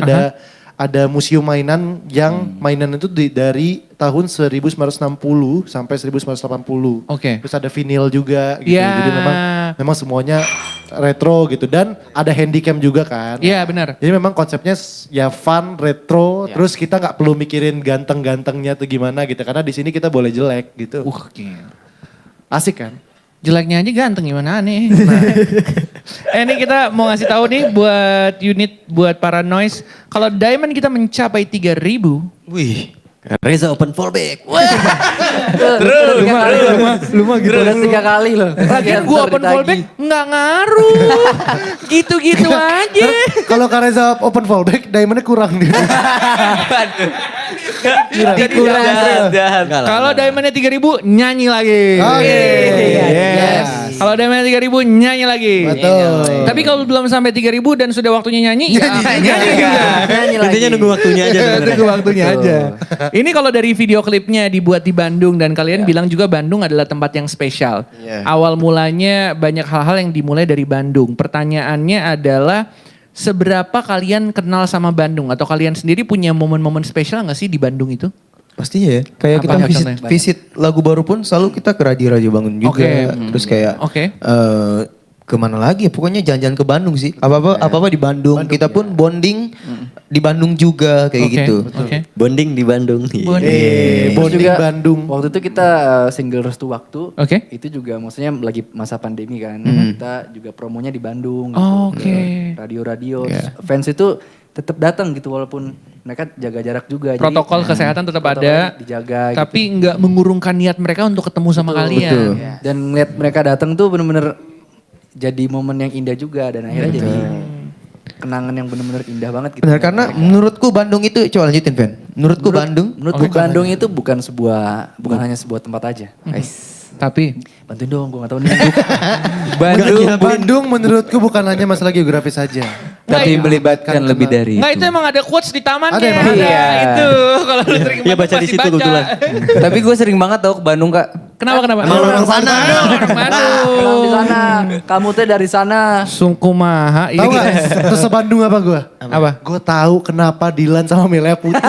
ada museum mainan yang mainan itu dari tahun 1960 sampai 1980. Oke. Terus ada vinil juga gitu. Ya. Jadi memang semuanya retro gitu dan ada handycam juga kan. Iya benar. Jadi memang konsepnya ya fun, retro, terus kita nggak perlu mikirin ganteng-gantengnya tuh gimana gitu karena di sini kita boleh jelek gitu. Gila. Asik kan? Jeleknya aja ganteng gimana nih. Ini kita mau ngasih tahu nih buat unit, buat para noise. Kalau Diamond kita mencapai 3.000. Wih. Reza open fallback. Lu mah gitu. Udah 3 kali loh. Lagian gue open fallback nggak ngaruh. Gitu-gitu aja. Kalau Kareza open fallback, diamondnya kurang dia. Jadi jangan. Kalau Diamondnya 3.000 nyanyi lagi. Oke. Yes. Kalau Diamondnya 3.000 nyanyi lagi. Betul. Tapi kalau belum sampai 3.000 dan sudah waktunya nyanyi, ya nyanyi juga. Intinya nunggu waktunya aja sebenarnya. Tunggu waktunya aja. Ini kalau dari video klipnya dibuat di Bandung dan kalian bilang juga Bandung adalah tempat yang spesial. Awal mulanya banyak hal-hal yang dimulai dari Bandung. Pertanyaannya adalah seberapa kalian kenal sama Bandung atau kalian sendiri punya momen-momen spesial nggak sih di Bandung itu? Pastinya ya. Kayak Apa kita contohnya? visit lagu baru pun selalu kita ke Radio Bangun juga. Oke. Terus kayak Oke. kemana lagi ya? Pokoknya jalan-jalan ke Bandung sih. Apa-apa di Bandung. Kita pun bonding di Bandung juga kayak Oke, gitu. Oke. Bonding di Bandung. Bonding juga Bandung. Waktu itu kita single Restu Waktu. Oke. Itu juga maksudnya lagi masa pandemi kan. Kita juga promonya di Bandung. Oke. Radio-radio. Terus fans itu tetap datang gitu walaupun mereka jaga jarak juga. Jadi, Protokol kesehatan tetap protokol ada. dijaga Tapi gitu. nggak mengurungkan niat mereka untuk ketemu sama kalian. Betul. Dan ngeliat mereka datang tuh bener-bener jadi momen yang indah juga dan akhirnya jadi kenangan yang bener-bener indah banget gitu. Benar, karena menurutku Bandung itu, coba lanjutin Fen. Menurutku Bandung, Menurutku Bandung itu bukan hanya sebuah tempat aja. Tapi Bantuin dong, gue gak tau nih. Bandung menurutku bukan hanya masalah geografis saja. Tapi melibatkan lebih dari nggak itu itu. emang ada quotes di tamannya. Ada emang. Iya. Itu kalau lu sering Iya, baca di pasti situ kebetulan. Tapi gue sering banget tau ke Bandung Kak. Kenapa? Emang lu orang sana? Orang Pulang di sana, kamu teh dari sana. Sungkumaha. Tahu gak terus Bandung apa gue? Apa? Gue tahu kenapa Dilan sama Melia putus.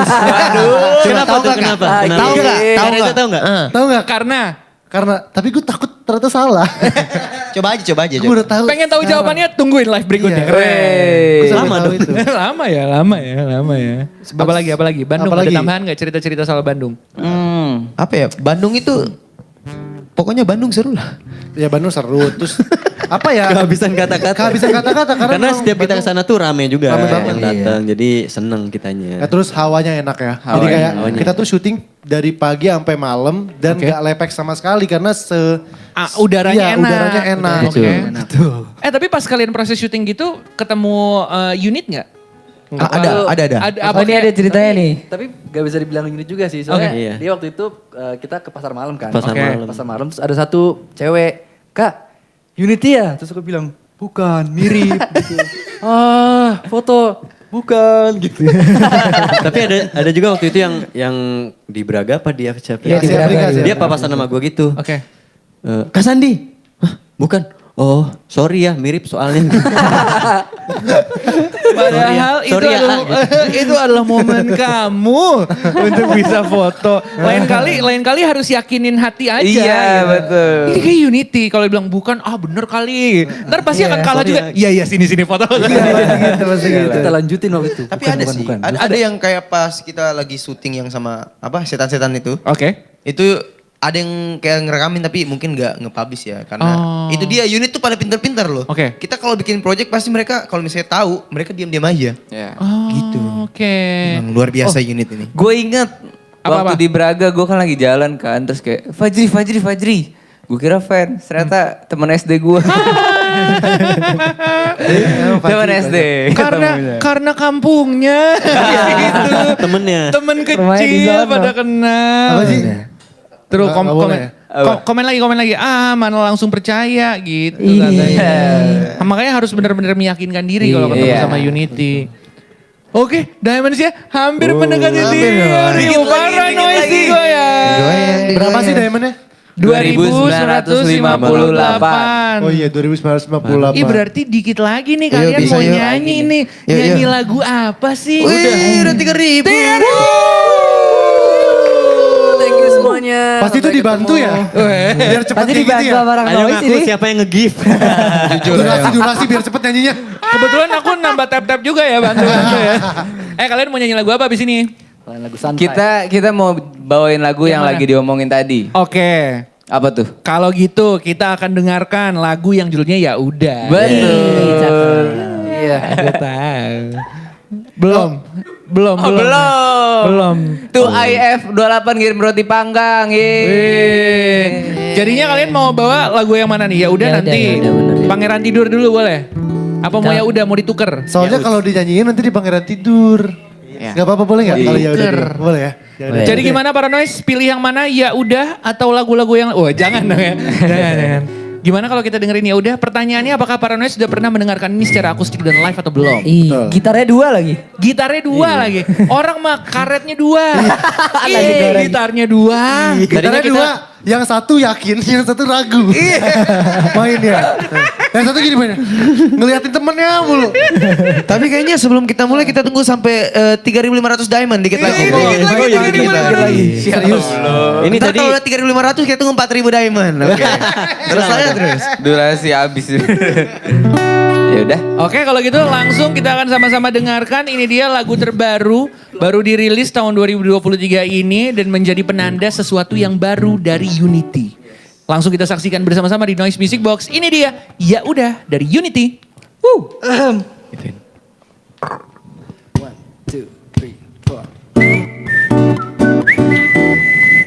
Kenapa tuh? Kenapa? Tahu nggak? Tahu Karena itu nggak? tahu nggak? Tahu nggak? Karena Tapi gue takut ternyata salah. Coba aja. Gue udah tahu. pengen tahu sekarang. jawabannya, tungguin live berikutnya. Iya. Keren. Gue sampai Lama tahu dong. itu. lama ya. Apalagi? Bandung Apalagi? ada tambahan nggak cerita-cerita soal Bandung? Apa ya? Bandung itu pokoknya Bandung seru lah. Ya Bandung seru. Terus apa ya? Kehabisan kata-kata. Kehabisan kata-kata. Karena memang setiap kita Bandung- kesana tuh rame juga Rame banget. yang datang. Jadi seneng kitanya. Ya, terus hawanya enak ya. Jadi Hawanya. kayak Hawanya. kita tuh syuting dari pagi sampai malam dan Oke. gak lepek sama sekali karena Udaranya Iya, enak. udaranya enak. Oke. Tapi pas kalian proses syuting gitu ketemu unit nggak? Ada. Apa Ini ada ceritanya nih. Tapi gak bisa dibilang unit juga sih. Soalnya Oke. Iya. dia waktu itu kita ke pasar malam kan. Pasar Oke. malam. Pasar malam terus ada satu cewek, Kak, Unity ya? Terus aku bilang, bukan, mirip gitu. Foto, bukan gitu. Tapi ada juga waktu itu yang di Braga apa di FCP? Iya, di Braga. Dia papasan sama gue gitu. Oke. Kak Sandi? Hah, bukan. Oh, sorry ya, mirip soalnya. Padahal itu Sorry ya, adalah, itu adalah momen kamu untuk bisa foto. Lain kali harus yakinin hati aja. Iya, gitu. betul. Ini kayak Unity. Kalau bilang bukan, bener kali. Ntar pasti akan kalah sorry juga. Iya, sini foto. Kita lanjutin waktu itu. Tapi Bukan, ada bukan, sih. bukan. Ada yang kayak pas kita lagi syuting yang sama setan-setan itu. Oke. Itu ada yang kayak ngerekamin tapi mungkin nggak nge-publish ya karena Oh. itu dia unit tuh pada pinter-pinter loh. Oke. Kita kalau bikin project pasti mereka kalau misalnya tahu mereka diam-diam aja. Ya. Gitu. Oke. Emang luar biasa unit ini. Gue inget Apa-apa? waktu di Braga gue kan lagi jalan kan terus kayak Fajri. Gue kira fans, ternyata temen SD gue. Temen SD. Karena kampungnya. gitu. Temennya. Temen Rumahnya di kecil sana. pada kenal. Apa sih? Terus Nggak boleh ya? komen lagi. Mana langsung percaya gitu Iya. katanya. Makanya harus benar-benar meyakinkan diri kalau ketemu Iya. sama Unity. Oke, Diamonds ya hampir mendekati hampir ya. 1000 parah noisy gue ya. Berapa sih diamondnya? 2958. Oh iya 2958. Ih berarti dikit lagi nih Ayo, kalian bisa, mau yuk. nyanyi nih. Yuk, Nyanyi yuk. lagu apa sih? Wih, udah 3.000. Thank you semuanya. Pasti itu dibantu ya? Biar cepet Pasti kayak gitu dibantu ya? sama orang Ayo noise ngaku ini. siapa yang nge-give. Durasi biar cepet nyanyinya. Kebetulan aku nambah tap-tap juga ya bantu ya. Kalian mau nyanyi lagu apa abis ini? Lagu santai. Kita mau bawain lagu yang mana? lagi diomongin tadi. Oke. Apa tuh? Kalau gitu kita akan dengarkan lagu yang judulnya Ya Udah. Betul. Iya. Aku tahu. Belum. Tuh IF 28 ngirim roti panggang. Wih. Jadinya kalian mau bawa lagu yang mana nih? Ya udah Ya udah, nanti. ya udah, bener. Pangeran tidur dulu boleh? Apa mau ya udah mau ditukar? Soalnya kalau dinyanyiin nanti di Pangeran tidur. Gak apa-apa boleh gak? Kalau ya udah dulu. Boleh ya? Ya udah. Jadi gimana para noise? Pilih yang mana? Ya udah atau lagu-lagu yang jangan dong ya. Jangan. Gimana kalau kita dengerin Ya Udah? Pertanyaannya apakah para noise sudah pernah mendengarkan ini secara akustik dan live atau belum? Ih, gitarnya 2 lagi. Gitarnya 2 lagi. Orang mah karetnya 2. Gitarnya 2. Gitarnya dua, yang satu yakin, yang satu ragu. Main ya. Yang satu gini mainnya, ngeliatin temennya mulu. Tapi kayaknya sebelum kita mulai kita tunggu sampai 3.500 diamond dikit lagi. Dikit lagi. Serius. Ini Ntar tadi kalau udah 3.500 kita tunggu 4.000 diamond. Oke. Terus aja terus. Durasi habis. Ya udah. Oke kalau gitu langsung kita akan sama-sama dengarkan. Ini dia lagu terbaru. Baru dirilis tahun 2023 ini. Dan menjadi penanda sesuatu yang baru dari Unity. Langsung kita saksikan bersama-sama di Noise Music Box. Ini dia Ya Udah dari Unity. Woo. 2, 3, 4.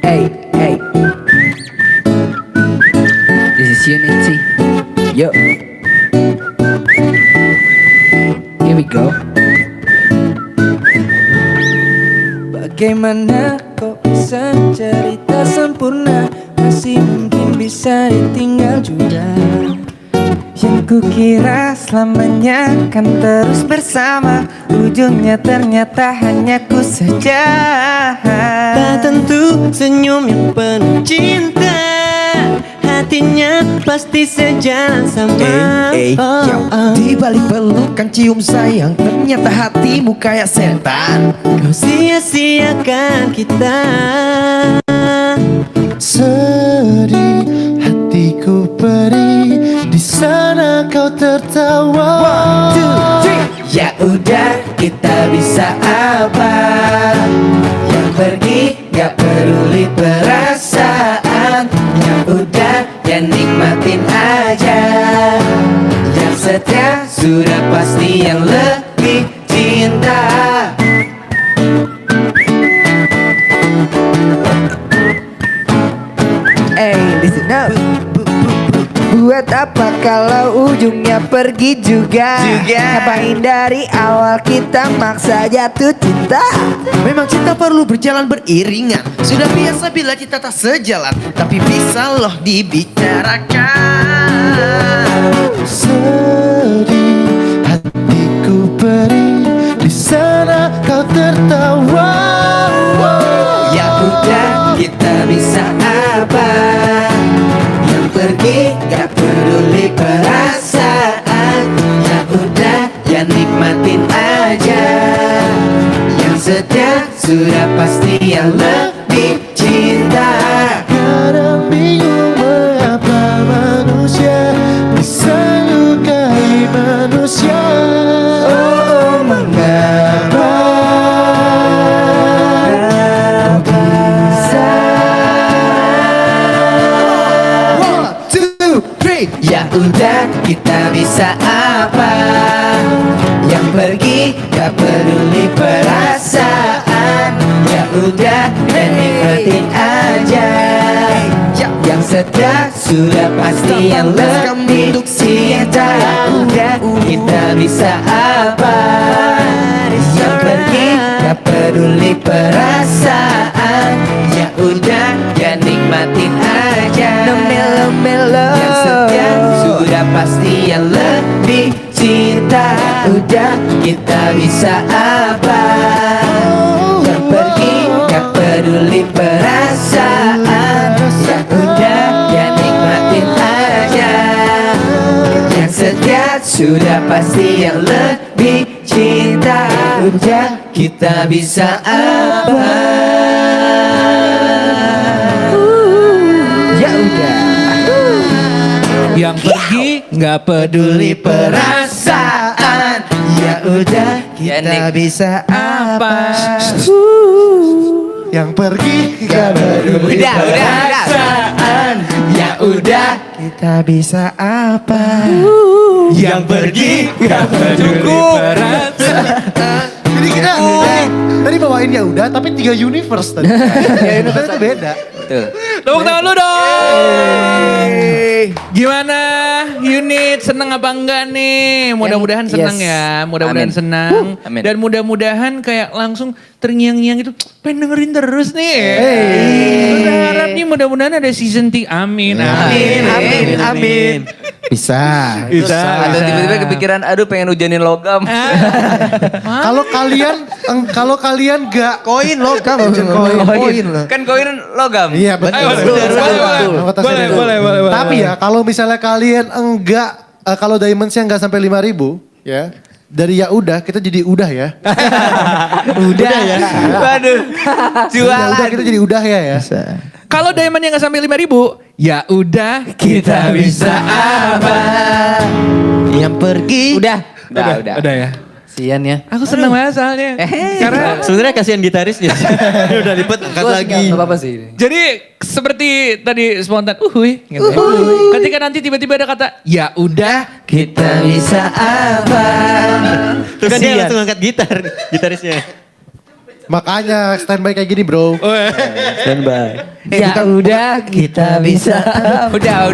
Hey, hey. This is Unity. Yo. Here we go. Bagaimana kok bisa cerita sempurna, masih mungkin bisa ditinggal juga. Yang kukira selamanya kan terus bersama, ujungnya ternyata hanya ku saja. Tak tentu senyum yang penuh cinta, hatinya pasti sejalan sama. Di balik pelukan cium sayang, ternyata hatimu kayak setan. Kau sia-siakan kita. Sedih hatiku perih, di sana kau tertawa. 1, 2, 3. Ya udah, kita bisa apa? Yang pergi gak peduli perasaan. Ya udah, ya nikmatin aja. Yang setia sudah pasti yang lebih cinta. Listen up. Buat apa kalau ujungnya pergi juga? Ngapain dari awal kita maksa jatuh cinta? Memang cinta perlu berjalan beriringan. Sudah biasa bila kita tak sejalan, tapi bisa loh dibicarakan. Sedih hatiku perih, di sana kau tertawa. Ya udah, kita bisa apa? Yang pergi gak peduli perasaan. Ya udah, ya nikmatin aja. Yang setia sudah pasti yang lebih cinta. Kadang bingung mengapa manusia bisa lukai manusia. Oh, mengapa kau bisa? 1, 2, 3. Ya udah, kita bisa apa? Yang pergi gak peduli perasaan. Ya udah, dan nikmatin aja. Yang setia sudah pasti yang lebih cinta. Udah, kita bisa apa? Yang pergi gak peduli perasaan. Ya udah, ya nikmatin aja. Yang setia sudah pasti yang lebih cinta. Udah, kita bisa apa? Yang pergi gak peduli perasaan. Ya udah, ya nikmatin aja. Yang setia sudah pasti yang lebih cinta. Udah, kita bisa apa? Ya udah. Yang pergi nggak peduli Perasaan. Ya udah, kita bisa apa? Yang pergi gak peduli Udah. Perasaan. Ya udah, kita bisa apa? yang pergi gak peduli Jadi kita tadi bawain ya udah, tapi 3 universe tadi. Ya universe itu beda. Betul. Tepuk tangan lu dong. Gimana unit, seneng apa enggak nih? Mudah-mudahan seneng Yes. ya, mudah-mudahan Amin. senang. Amin. Dan mudah-mudahan kayak langsung terngiang-ngiang gitu, pengen dengerin terus nih. Berharap nih mudah-mudahan ada season 3, amin. Amin. Bisa. Atau tiba-tiba kepikiran, aduh pengen hujanin logam. Kalau kalian gak Koin logam, koin loh. Kan koin logam. Iya betul. Ayo, boleh. Tapi ya kalau misalnya kalian enggak, kalau diamondsnya enggak sampai 5.000 ya. Dari ya udah kita jadi udah ya. Udah ya. Waduh, Ya udah kita jadi udah ya. Kalau diamondnya nggak sampai 5.000, ya udah kita bisa apa? Yang pergi. Udah Udah ya. Kasian ya. Aku seneng banget soalnya. Karena Sebenarnya kasihan gitarisnya. Udah lipet angkat Gua lagi. nggak apa-apa sih. jadi seperti tadi spontan, uhuy. Gitu ya. Ketika nanti tiba-tiba ada kata, ya udah. Kita bisa apa? Tuh kan dia Kasihan. langsung angkat gitar, gitarisnya. Makanya standby kayak gini bro. Standby. Ya udah kita bisa apa? Udah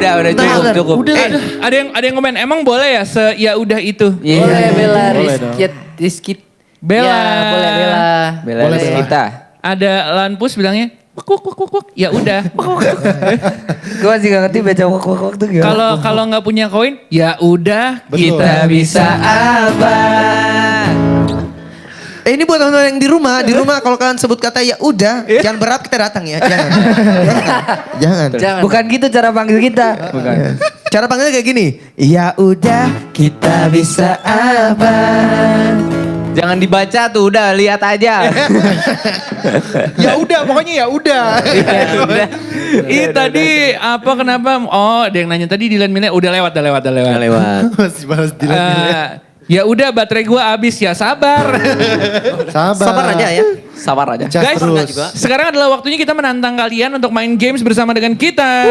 cukup. Ada yang komen, emang boleh ya ya udah itu? Iya. Boleh Bella Boleh dong. Rizkit. Bella. Ya, boleh Bella. Bela Boleh, Bella. kita. Ada Lanpus bilangnya, wuk, ya udah. Gue masih gak ngerti baca wak tuh gimana. Kalau nggak punya koin, ya udah Betul. kita bisa apa? Ini buat teman-teman yang di rumah kalau kalian sebut kata ya udah, jangan berharap kita datang ya, jangan. Jangan. Jangan. Bukan gitu cara panggil kita. Bukan. Cara panggilnya kayak gini. Ya udah kita bisa apa? Jangan dibaca tuh, udah lihat aja. Ya udah, pokoknya ya udah. Ih tadi apa kenapa? Oh ada yang nanya tadi Dilan Mila udah lewat. Masih balas Dilan. Ya udah baterai gua habis ya sabar. Sabar aja ya. Sabar aja. Cas Guys, terus. sekarang adalah waktunya kita menantang kalian untuk main games bersama dengan kita.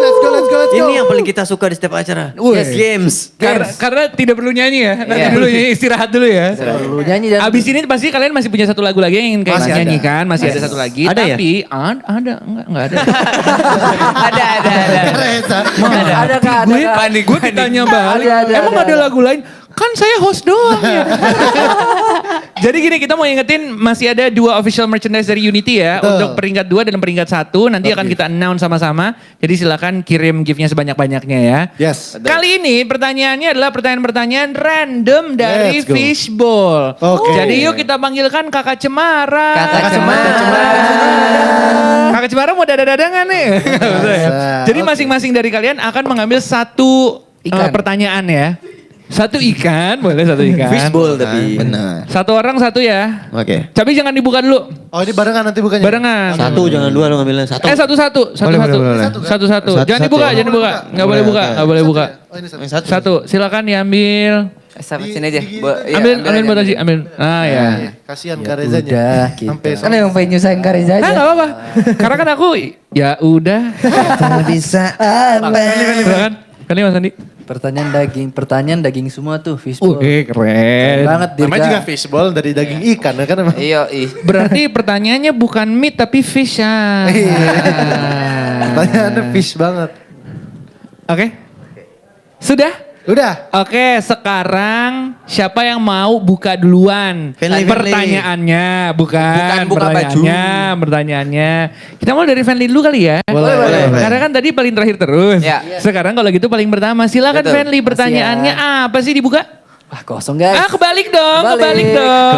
Let's go. Ini yang paling kita suka di setiap acara. Wih. Yes, games. Karena tidak perlu nyanyi ya. Nanti Iya. dulu nyanyi, istirahat dulu ya. Perlu nyanyi dan Abis ini pasti kalian masih punya satu lagu lagi yang ingin kalian Masih ada. nyanyikan. Masih ada satu lagi. Ada ya? Tapi ada. Enggak ada. ada. Reza. ada Kak, ada Kak. Panik, Gue ditanya balik. Ada, Emang ada. ada lagu lain? Kan saya host doang ya. Jadi gini kita mau ingetin masih ada 2 official merchandise dari Unity ya. Betul. Untuk peringkat 2 dan peringkat 1. Nanti akan kita announce sama-sama. Jadi silakan kirim gift-nya sebanyak-banyaknya ya. Yes. Kali ini pertanyaannya adalah pertanyaan-pertanyaan random dari Let's go. Fishball. Oke. Jadi yuk kita panggilkan Kakak Cemara. Kakak Cemara. Kakak Cemara mau dada-dadangan nih. Jadi masing-masing dari kalian akan mengambil satu pertanyaan ya. Satu ikan, boleh satu ikan. Fishbowl tapi. Benar. Satu orang satu ya. Oke. Tapi jangan dibuka dulu. Oh ini barengan nanti bukannya? Barengan. Satu jangan dua lo ngambilnya satu. Satu-satu. Satu-satu. Jangan dibuka, jangan dibuka. Nggak boleh buka, nggak boleh buka. Oh ini satu. Satu, silakan diambil. Sampai sini aja. Di- Ambil buat Aji, ambil. Ah ya. Kasihan Kak Rezanya. Udah Sampai Kan yang pengen nyusahin Kak Reza Nah aja. nggak apa-apa. Karena kan aku, ya udah. Kita bisa apa? Silakan. Kali Mas Andi. Pertanyaan daging semua tuh fishbowl. Keren. Keren banget Dirga. Namanya juga fishball dari daging ikan ya kan emang. Iya, Berarti pertanyaannya bukan meat tapi fish ya. Pertanyaannya fish banget. Oke. Sudah? Udah. Oke, sekarang siapa yang mau buka duluan? Friendly, Pertanyaannya, bukan buka pertanyaannya. Kita mulai dari Friendly dulu kali ya. Boleh. Karena kan tadi paling terakhir terus. Ya. Sekarang kalau gitu paling pertama. Silakan Betul. Friendly, pertanyaannya apa sih dibuka? Wah kosong guys. Kebalik dong, Kebalik. kebalik dong.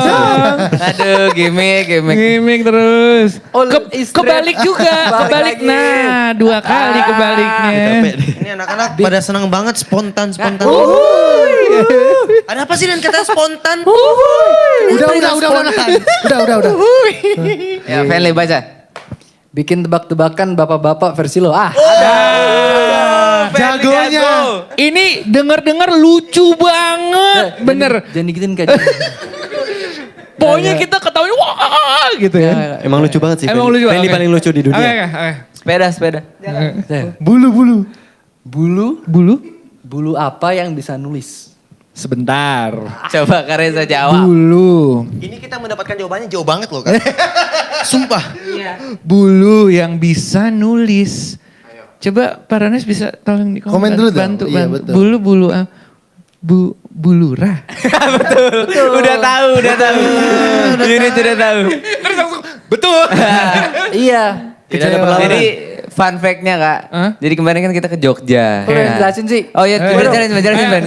Aduh, gimmick. Gimik terus. All is Kebalik juga, kebalik. Balik lagi. Nah, 2 kali kebaliknya. Ini anak-anak pada senang banget spontan. Ada apa sih dengan kata spontan? Udah. Ya, Fenley baca. Bikin tebak-tebakan bapak-bapak versi lo. Jagonya. Ini denger-denger lucu banget. Bener. Jangan dikitin kayak Pokoknya kita ketahuin wah gitu ya. Emang lucu banget sih. Emang lucu. Friendly oke. paling lucu di dunia. Oke. Sepeda. Bulu. Bulu apa yang bisa nulis? Sebentar. Coba Kareza jawab. Bulu. Ini kita mendapatkan jawabannya jauh banget loh kan. Sumpah. Bulu yang bisa nulis. Coba Pak Ranes bisa tolong di Komen dulu dong. bantu, Iya, bantu. betul. Bulu bulurah. Udah tahu. Unit udah tahu. Terus langsung betul. Iya. Tidak ada perlawanan. Jadi fun fact-nya Kak. Hah? Jadi kemarin kan kita ke Jogja. Boleh jelasin sih? Oh iya, jelasin Ben.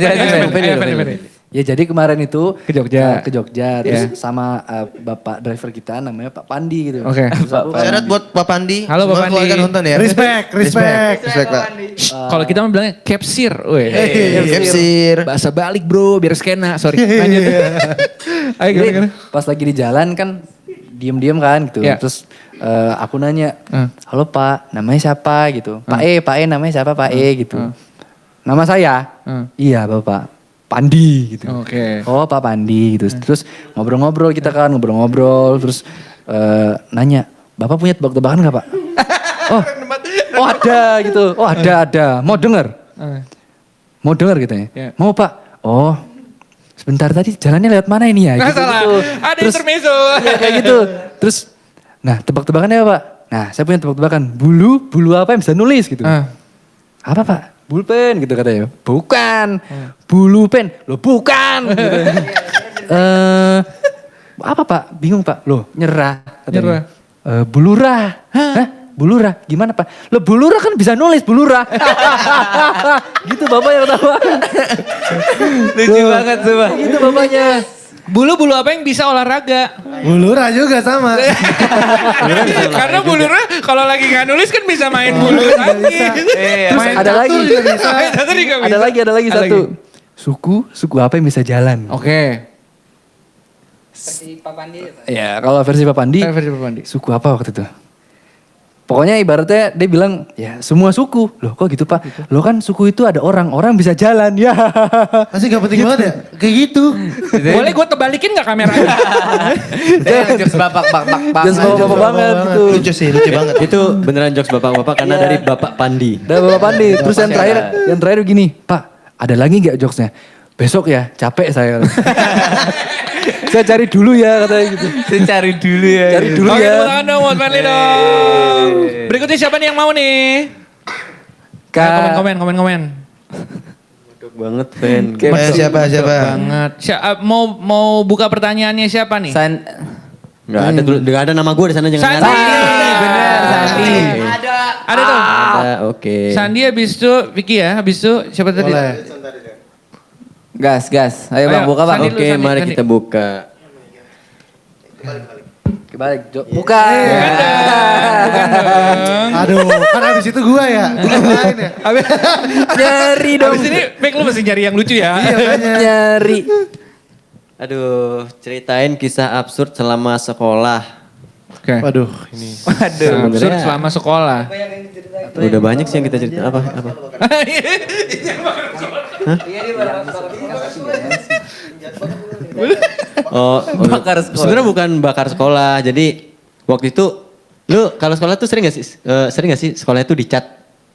Ya jadi kemarin itu Ke Jogja. ke Jogja terus sama bapak driver kita namanya Pak Pandi gitu. Oke. Terus aku kan- Syarat buat Pak Pandi. Halo, Pak Semua Pandi. keluarga nonton ya. Respect. Respect Pak. Kalau kita mah bilangnya capsir. Capsir. Bahasa balik bro, biar skena. Sorry. Lanjut. Ayo Jadi gimana? pas lagi di jalan kan diem-diem kan gitu. Ya. Terus aku nanya, Hmm. halo Pak, namanya siapa gitu. Pak E namanya siapa Pak E gitu. Nama saya? Hmm. Iya Bapak. Pandi gitu. Oke. Oh Pak Pandi gitu. Terus ngobrol-ngobrol kita kan, ngobrol-ngobrol. Terus nanya, Bapak punya tebak-tebakan gak Pak? Oh ada gitu. Oh ada. Mau denger? Mau denger gitu ya? Ya. Mau Pak? Oh sebentar tadi jalannya lewat mana ini ya? Nggak Gitu, salah, gitu. ada Terus, intermezzo. Iya kayak gitu. Terus, nah tebak-tebakannya apa Pak? Nah saya punya tebak-tebakan. Bulu apa yang bisa nulis gitu. Apa Pak? Bulpen gitu katanya. Bukan. Bulu pen. Loh bukan. Gitu. Apa Pak? Bingung Pak. Loh nyerah. Katanya. Bulurah. Hah? Bulurah? Gimana Pak? Loh bulurah kan bisa nulis bulurah. Gitu Bapak yang tahu. Lucu banget tuh Bang. Gitu Bapaknya. Bulu apa yang bisa olahraga? Bulura juga sama. Karena bulurnya kalau lagi nggak nulis kan bisa main bulu lagi. Terus ada lagi. Main satu juga bisa. Ada lagi satu. Suku apa yang bisa jalan? Oke. Ya kalau versi Pak Pandi. Versi Pak Pandi. Suku apa waktu itu? Pokoknya ibaratnya dia bilang, ya semua suku. Loh kok gitu Pak? Loh kan suku itu ada orang bisa jalan. Ya. Masih gak penting banget ya? Kayak gitu. Boleh gue tebalikin gak kameranya? Jokes bapak Just bapak banget gitu. Lucu sih, lucu banget. Itu beneran jokes bapak-bapak karena dari Bapak Pandi. Dan Bapak Pandi. Terus yang terakhir begini, Pak ada lagi gak jokesnya? Besok ya capek saya. Saya cari dulu ya katanya gitu. Saya cari dulu ya. Cari dulu Oke, ya. tepuk tangan dong buat Fadli dong. Berikutnya siapa nih yang mau nih? Komen. Medok banget, Fen. Siapa? Banget. Mau buka pertanyaannya siapa nih? Gak ada nama gue di sana jangan. Sandi. Bener, Sandi. Ada tuh. Ada, oke. Sandi habis itu Vicky ya, habis itu siapa tadi? Boleh. Gas. Ayo Bang, buka Bang. Sandi dulu, Oke, Sandi, mari Sandi. kita buka. Kebalik. Bukan. Aduh, kan abis itu gua ya. Gua main ya. Nyari dong. Habis ini Vic lu mesti nyari yang lucu ya. Nyari. Aduh, ceritain kisah absurd selama sekolah. Oke. Waduh, ini. Waduh, absurd sebenarnya- selama sekolah. Udah banyak sih yang kita cerita. Apa? Bakar sekolah. Sebenarnya bukan bakar sekolah. Jadi waktu itu, lu kalau sekolah tuh sering gak sih sekolah itu dicat?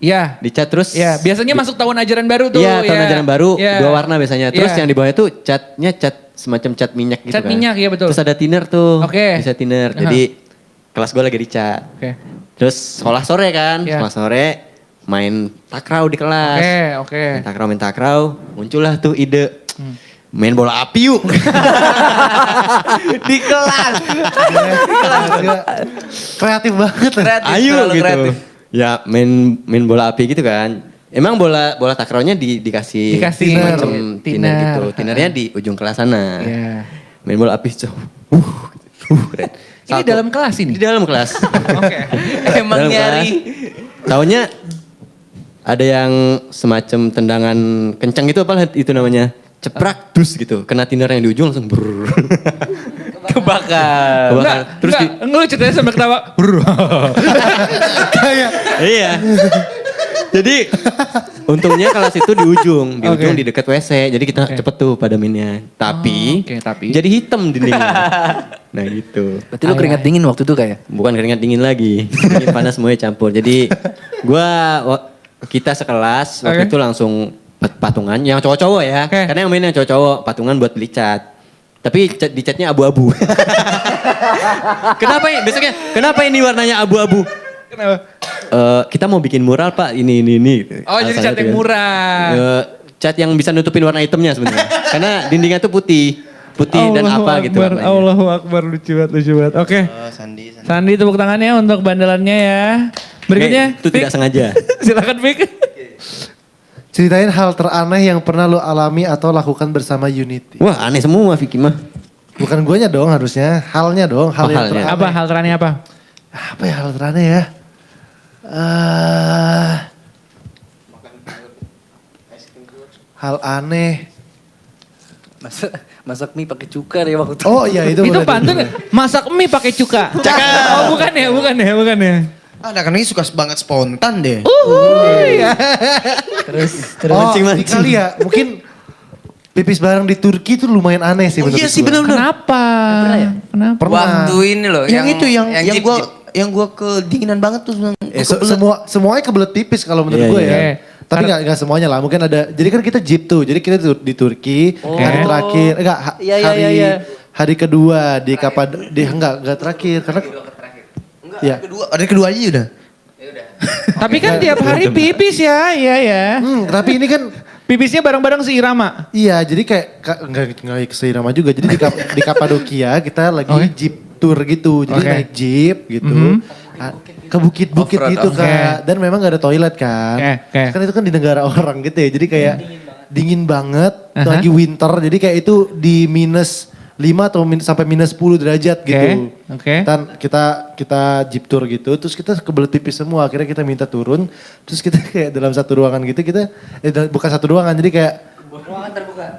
Iya. Dicat terus? Iya, biasanya masuk tahun ajaran baru tuh. Iya, tahun ya. ajaran baru, Iya. 2 warna biasanya. Terus Iya. yang di bawahnya tuh catnya semacam cat minyak gitu Cat kan. minyak, iya betul. Terus ada thinner tuh. Oke. Bisa thinner. Aha. Jadi kelas gue lagi dicat. Oke. Terus sekolah sore kan, Iya. sekolah sore main takraw di kelas. Oke. Main takraw, muncullah tuh ide. Main bola api yuk. Di kelas. Kreatif banget. Ayo terlalu gitu. kreatif. Ya main bola api gitu kan. Emang bola takrawnya dikasih Dikasih semacam thinner. thinner gitu. Thinnernya di ujung kelas sana. Iya. Main bola api so. Keren. Ini Satu. dalam kelas ini? Di dalam kelas. Oke. Emang Dalam nyari. kelas. Taunya ada yang semacam tendangan kencang gitu apa itu namanya? Ceprak dus gitu. Kena thinner yang di ujung langsung brrrr. Kebakar. Kebakar. Terus Enggak, lu ceritanya sambil ketawa. Iya. Jadi untungnya kelas itu di ujung di dekat WC. Jadi kita cepet tuh pada mainnya. Tapi, tapi? jadi hitam dindingnya. Nah gitu. Berarti lu keringat dingin waktu itu kayak? Bukan keringat dingin lagi. Dingin panas semuanya campur. Jadi kita sekelas waktu Oke. itu langsung patungan yang cowok-cowok ya. Oke. Karena yang main yang cowok-cowok patungan buat beli cat. Tapi di catnya abu-abu. Kenapa ini? Besoknya, kenapa ini warnanya abu-abu? Kenapa? Kita mau bikin mural Pak, ini. Gitu. Oh, jadi cat yang murah. Cat yang bisa nutupin warna hitamnya sebenarnya. Karena dindingnya tuh putih dan apa gitu warnanya. Allahu Akbar, lucu banget. Oke. Sandi. Sandi tepuk tangannya untuk bandelannya ya. Berikutnya. Itu tidak Vic. sengaja. Silakan Vic. Ceritain hal teraneh yang pernah lo alami atau lakukan bersama Unity. Wah aneh semua Vicky mah. Bukan guanya dong harusnya, halnya dong. Hal yang halnya. teraneh. Apa hal teraneh apa? Apa ya hal teraneh ya? Hal aneh. Masak mie pakai cuka ya waktu itu. Oh iya itu. Itu bener. pantun ya? Masak mie pakai cuka. Oh bukan ya. Anak-anak ini suka banget spontan deh. Oh ini kali ya mungkin pipis bareng di Turki tuh lumayan aneh sih menurut iya sih, gua. bener-bener. Kenapa? Kenapa? Pernah. Waktu ini loh. yang gua kedinginan banget tuh. Semuanya kebelet pipis kalau menurut Iya, gue iya. ya. Tapi nggak semuanya lah. Mungkin ada. Jadi kan kita jeep tuh. Jadi kita di Turki hari terakhir. Hari kedua di enggak terakhir karena ya. Ada kedua aja udah. Tapi kan tiap hari pipis ya, iya ya. Tapi ini kan Pipisnya bareng-bareng si Irama. iya jadi kayak enggak seirama juga. Jadi di Kapadokia kita lagi jeep tour gitu. Jadi naik jeep gitu. Ke bukit-bukit Off-road, gitu Kak. Dan memang gak ada toilet kan. Oke. Kan itu kan di negara orang gitu ya. Jadi kayak dingin banget. Lagi winter. Jadi kayak itu di minus 5 atau sampai minus 10 derajat gitu. Oke. Dan kita jeep tour gitu. Terus kita kebelet pipis semua. Akhirnya kita minta turun. Terus kita kayak dalam satu ruangan gitu. Bukan satu ruangan. Jadi kayak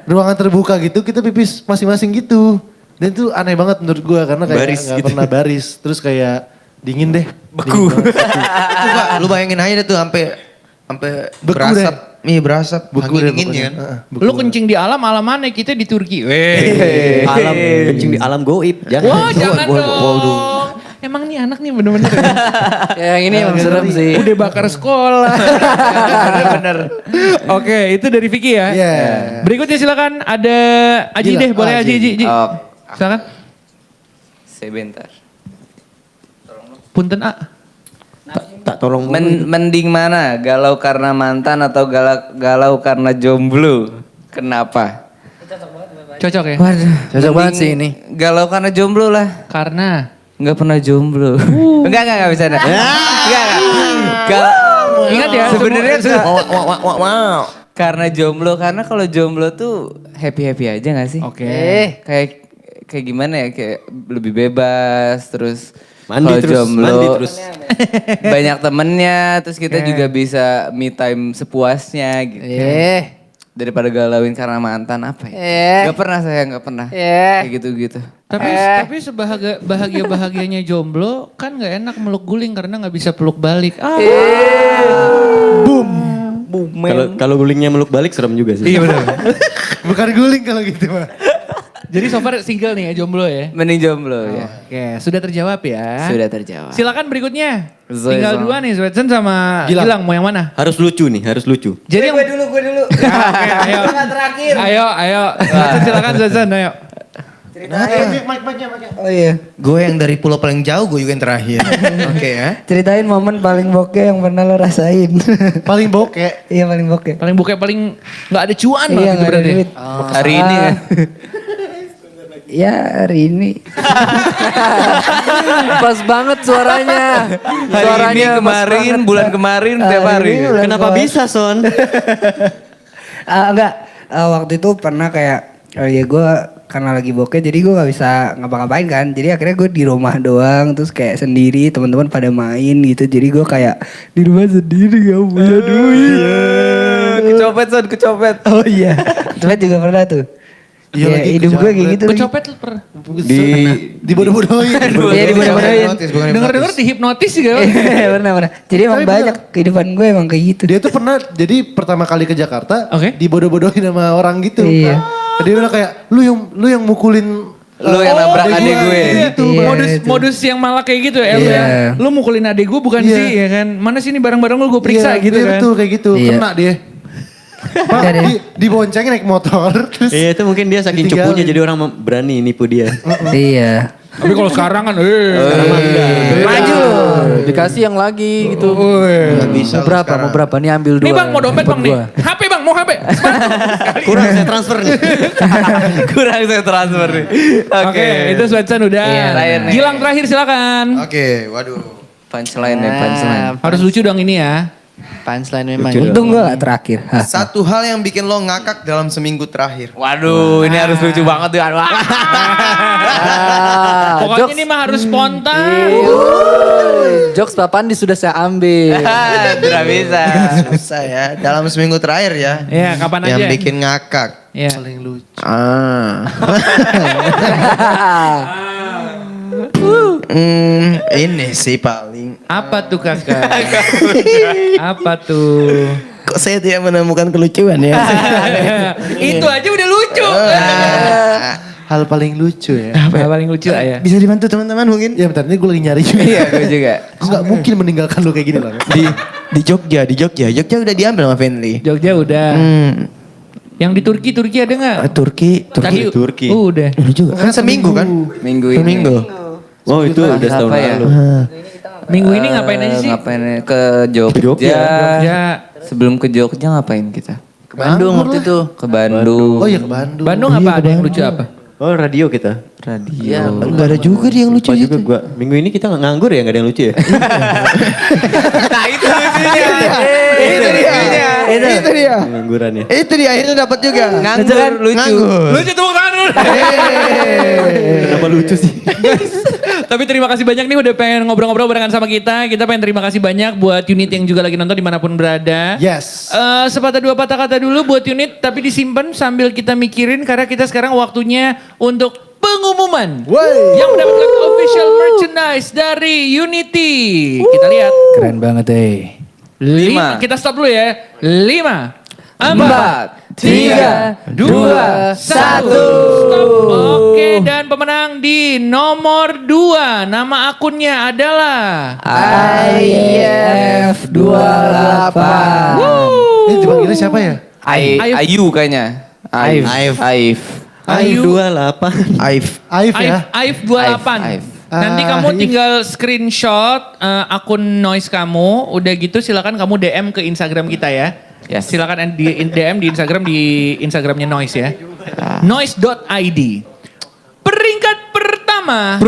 ruangan terbuka gitu. Kita pipis masing-masing gitu. Dan itu aneh banget menurut gue. Karena kayak Baris gak gitu. pernah baris. Terus kayak dingin deh. Beku. Itu Pak, lu bayangin aja deh tuh sampai Beku berasap. Iya berasap. Beku Angin deh dingin pokoknya. ya kan. Beku Lu deh. kencing di alam mana kita di Turki. Alam kencing di alam goib. Jangan. Wah jangan dong. Emang nih anak nih bener-bener. Ya, yang ini emang serem sih. Udah bakar sekolah. Bener. Oke itu dari Vicky ya. Iya. Berikutnya silakan ada Aji Gila. deh. Boleh Oh, Aji. Aji. Oh, Silakan. sebentar. Punten A. Tak tolong. Mending mana? Galau karena mantan atau galau karena jomblo? Kenapa? Cocok ya? Waduh, cocok banget sih ini. Galau karena jomblo lah. Karena. Nggak pernah jomblo. Enggak bisa. Enggak. Ingat ya. Sebenarnya Wow. karena jomblo, karena kalau jomblo tuh happy aja nggak sih? Oke. Kayak gimana ya? Kayak lebih bebas, terus Mandi kalau terus, jomblo mandi terus. banyak temennya, terus kita juga bisa me time sepuasnya gitu. Daripada galauin karena mantan apa ya? Gak pernah saya, gak pernah. Kayak gitu-gitu. Tapi sebahagia-bahagianya jomblo kan gak enak meluk guling karena gak bisa peluk balik. Kalau gulingnya meluk balik serem juga sih. Iya benar. Bukan guling kalau gitu mah. Jadi so far single nih ya jomblo ya. Mending jomblo ya. Oke, sudah terjawab ya. Sudah terjawab. Silakan berikutnya. Zoe Tinggal sama- dua nih, Swetsen sama Gilang. Mau yang mana? Harus lucu nih, harus lucu. Jadi gue dulu. Oke, ayo. Ayo. Swetsen silakan Swetsen, ayo. Oh iya. Gue yang dari pulau paling jauh, gue juga yang terakhir. Oke ya. Ceritain momen paling bokeh yang pernah lo rasain. Paling bokeh. Iya paling bokeh. Paling buka paling nggak ada cuan Iya banget gitu nggak ada berarti. duit. Hari ini kan. Ya hari ini. Pas banget suaranya. Hari ini, kemarin, bulan kemarin, tiap hari. Hari ini bulan Kenapa kemarin. bisa Son? Enggak. Waktu itu pernah kayak ya gue karena lagi bokeh jadi gue nggak bisa ngapa-ngapain kan. Jadi akhirnya gue di rumah doang terus kayak sendiri teman-teman pada main gitu. Jadi gue kayak di rumah sendiri gak punya duit. Kecopet Son, kecopet. Oh iya. Cepet juga pernah tuh. Iya, Iya lagi hidup gue kayak kejamret. gitu. lagi. Kecopet lu pernah. Dibodoh-bodohin. Iya dibodoh-bodohin. Dengar-dengar dihipnotis juga. Pernah. Jadi emang Tapi banyak kehidupan gue emang kayak gitu. Dia tuh pernah jadi pertama kali ke Jakarta Oke. dibodoh-bodohin sama orang gitu. Iya. Dia bilang kayak lu yang mukulin Lu yang nabrak adek gue. Gitu, Iya, modus yang malah kayak gitu ya. Iya. Lu mukulin adek gue bukan Iya. sih ya kan. Mana sih ini barang-barang lu gue periksa Iya, gitu iya, kan. betul kayak gitu. Iya. Kena dia. Pak, Udah deh. diboncengin naik motor terus. Iya itu mungkin dia saking Ditinggalin. cupunya jadi orang berani nipu dia. Iya. Tapi kalau sekarang kan Maju. Dikasih yang lagi gitu. Nggak bisa Mau berapa? Mau berapa? Nih ambil dua. Nih bang mau dompet Buat bang nih. gua. HP bang mau HP. Kurang saya transfer nih. Kurang saya transfer nih. Oke itu Swetsen udah. Iya, terakhir nih. Gilang terakhir silakan. Oke, waduh. Punchline ya, punchline. Harus lucu dong ini ya. Punchline memang. Untung gue gak terakhir. Hah. Satu hal yang bikin lo ngakak dalam seminggu terakhir. Waduh, ini harus lucu banget tuh. Aduh. Pokoknya ini mah harus spontan. Jokes Papandi sudah saya ambil. Tidak bisa. Susah ya. Dalam seminggu terakhir ya. Iya kapan aja. Yang bikin ngakak. Iya. Paling lucu. Ini sih paling. Apa tuh kakak? Apa tuh? Kok saya tidak menemukan kelucuan ya? Itu aja udah lucu. Hal paling lucu ya. Apa paling lucu ya? Bisa dibantu teman-teman mungkin? Ya bentar, ini gue lagi nyari juga. Iya, gue juga. Gue gak mungkin meninggalkan lu kayak gini lah. Di Jogja udah diambil sama Fenly. Jogja udah. Yang di Turki ada nggak? Turki. Turki. Udah. Dulu juga. Kan seminggu kan? Minggu ini. Seminggu. Oh itu udah setahun Apa ya? lalu. Minggu ini ngapain aja sih? Ngapain ya? Ke Jogja. Jogja. Sebelum ke Jogja ngapain kita? Ke Bandung waktu itu. Ke Bandung. Oh iya ke Bandung. Bandung apa ada yang lucu apa? Oh radio kita. Radio. Enggak ada juga dia yang lucu Lupa juga gitu. gua. Minggu ini kita nganggur ya, gak ada yang lucu ya? Nah itu lucunya. Itu dia. Ngangguran ya. Itu dia akhirnya dapat juga. Nganggur lucu. Nganggur. Lucu tepuk tangan dulu. Kenapa lucu sih? Tapi terima kasih banyak nih udah pengen ngobrol-ngobrol barengan sama kita. Kita pengen terima kasih banyak buat unit yang juga lagi nonton dimanapun berada. Yes. Sepatah dua patah kata dulu buat unit, tapi disimpan sambil kita mikirin karena kita sekarang waktunya untuk pengumuman yang mendapatkan official merchandise dari Unity. Kita lihat. Keren banget deh. 5. Kita stop dulu ya. 5, 4, 3, 2, 1. Stop. Oke, dan pemenang di nomor 2. Nama akunnya adalah IF28. Ini dipanggilnya siapa ya? Ayu kayaknya. Aif. Ayu 28. Aif. Aif ya? Aif 28. Aif. Nanti kamu tinggal screenshot akun Noise kamu, udah gitu silakan kamu DM ke Instagram kita ya. Yes. Silakan di DM di Instagramnya Noise ya. Noise.id. Peringkat pertama.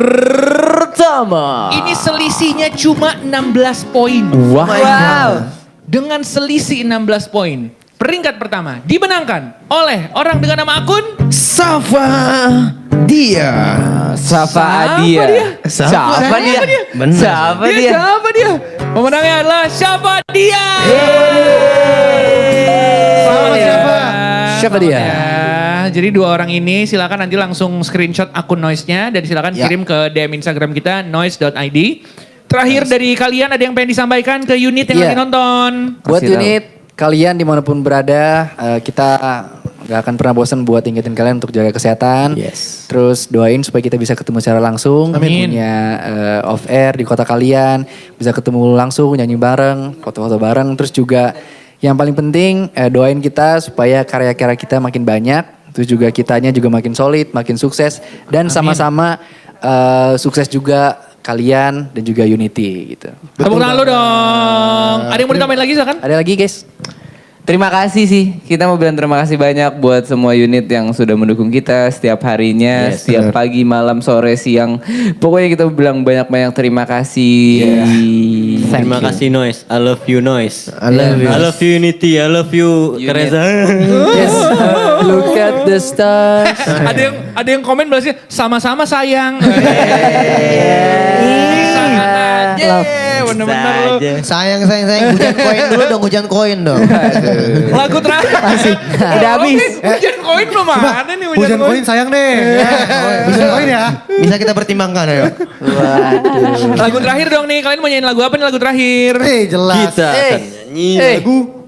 Ini selisihnya cuma 16 poin. Wow. Dengan selisih 16 poin. Peringkat pertama dimenangkan oleh orang dengan nama akun Safa dia. Safa Adia. Siapa dia? Bener. Siapa dia? Siapa dia? Pemenangnya adalah Siapa Dia. Selamat Siapa. Siapa dia? Ya, jadi dua orang ini silakan nanti langsung screenshot akun Noise-nya dan silakan kirim ke DM Instagram kita noise.id. Terakhir dari kalian ada yang pengen disampaikan ke unit yang Iya. lagi nonton? Buat Kasih tahu. unit kalian dimanapun berada, kita gak akan pernah bosan buat ingetin kalian untuk jaga kesehatan. Yes. Terus doain supaya kita bisa ketemu secara langsung. Amin. Punya off air di kota kalian, bisa ketemu langsung, nyanyi bareng, foto-foto bareng. Terus juga yang paling penting doain kita supaya karya-karya kita makin banyak. Terus juga kitanya juga makin solid, makin sukses. Dan sama-sama sukses juga kalian dan juga Unity gitu. Tepuk tangan lu dong. Ada yang mau ditambahin lagi silakan? Ada lagi guys? Terima kasih sih. Kita mau bilang terima kasih banyak buat semua unit yang sudah mendukung kita setiap harinya, setiap pagi, malam, sore, siang. Pokoknya kita bilang banyak-banyak terima kasih. Terima kasih Noise. I love you Noise. I love you. I love you Unity. I love you Unit. Teresa. Yes. Look at the stars. ada yang komen balasnya sama-sama sayang. Bener-bener lu. Sayang. Hujan koin dong. Lagu terakhir. Udah habis. Hujan koin belum ada nih Hujan koin sayang deh. Hujan koin ya. Bisa kita pertimbangkan ya. Lagu terakhir dong nih. Kalian mau nyanyiin lagu apa nih lagu terakhir? Jelas. Kita akan nyanyi lagu.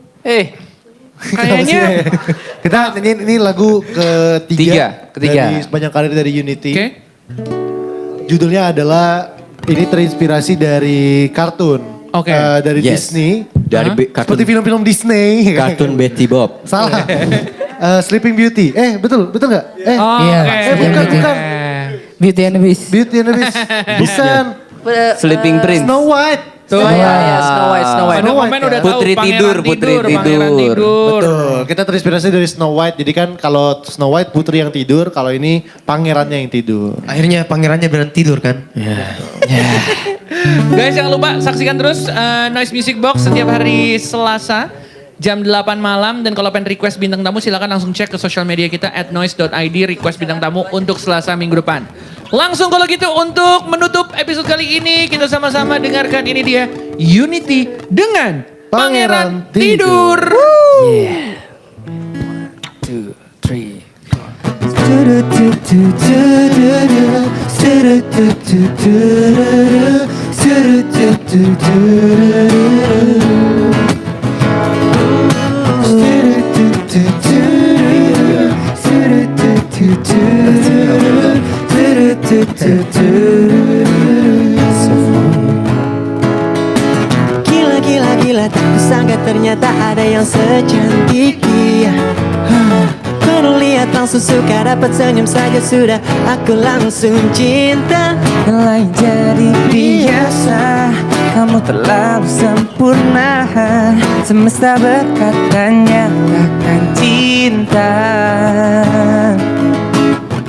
Kayaknya. Kita nyanyiin ini lagu ketiga. Ketiga. Dari sepanjang karir dari Unity. Oke. Judulnya adalah ini terinspirasi dari kartun. Oke. Dari Yes. Disney. Dari Seperti film-film Disney. kartun Betty Bob. Salah. Sleeping Beauty. Betul nggak? Oh, Iya, oke. bukan. Beauty and the Beast. Beauty and the Beast. Bukan. Sleeping Prince. Snow White. Tuh. Oh iya, Snow White. Ada komen udah tahu Putri Pangeran tidur, Putri Pangeran tidur. tidur. Betul. Kita terinspirasi dari Snow White. Jadi kan kalau Snow White putri yang tidur, kalau ini pangerannya yang tidur. Akhirnya pangerannya beneran tidur kan? Guys jangan lupa saksikan terus Noise Music Box setiap hari Selasa jam 8 malam. Dan kalau pengen request bintang tamu silakan langsung cek ke sosial media kita @noise.id request bintang tamu untuk Selasa minggu depan. Langsung kalau gitu untuk menutup episode kali ini kita sama-sama dengarkan ini dia Unity dengan Pangeran Tidur. Yeah. 1, 2, 3. Gila gila gila, tak kusangka ternyata ada yang secantik dia. Baru lihat langsung suka, dapat senyum saja sudah aku langsung cinta. Mulai jadi biasa, kamu terlalu sempurna. Semesta berkatanya takkan cinta.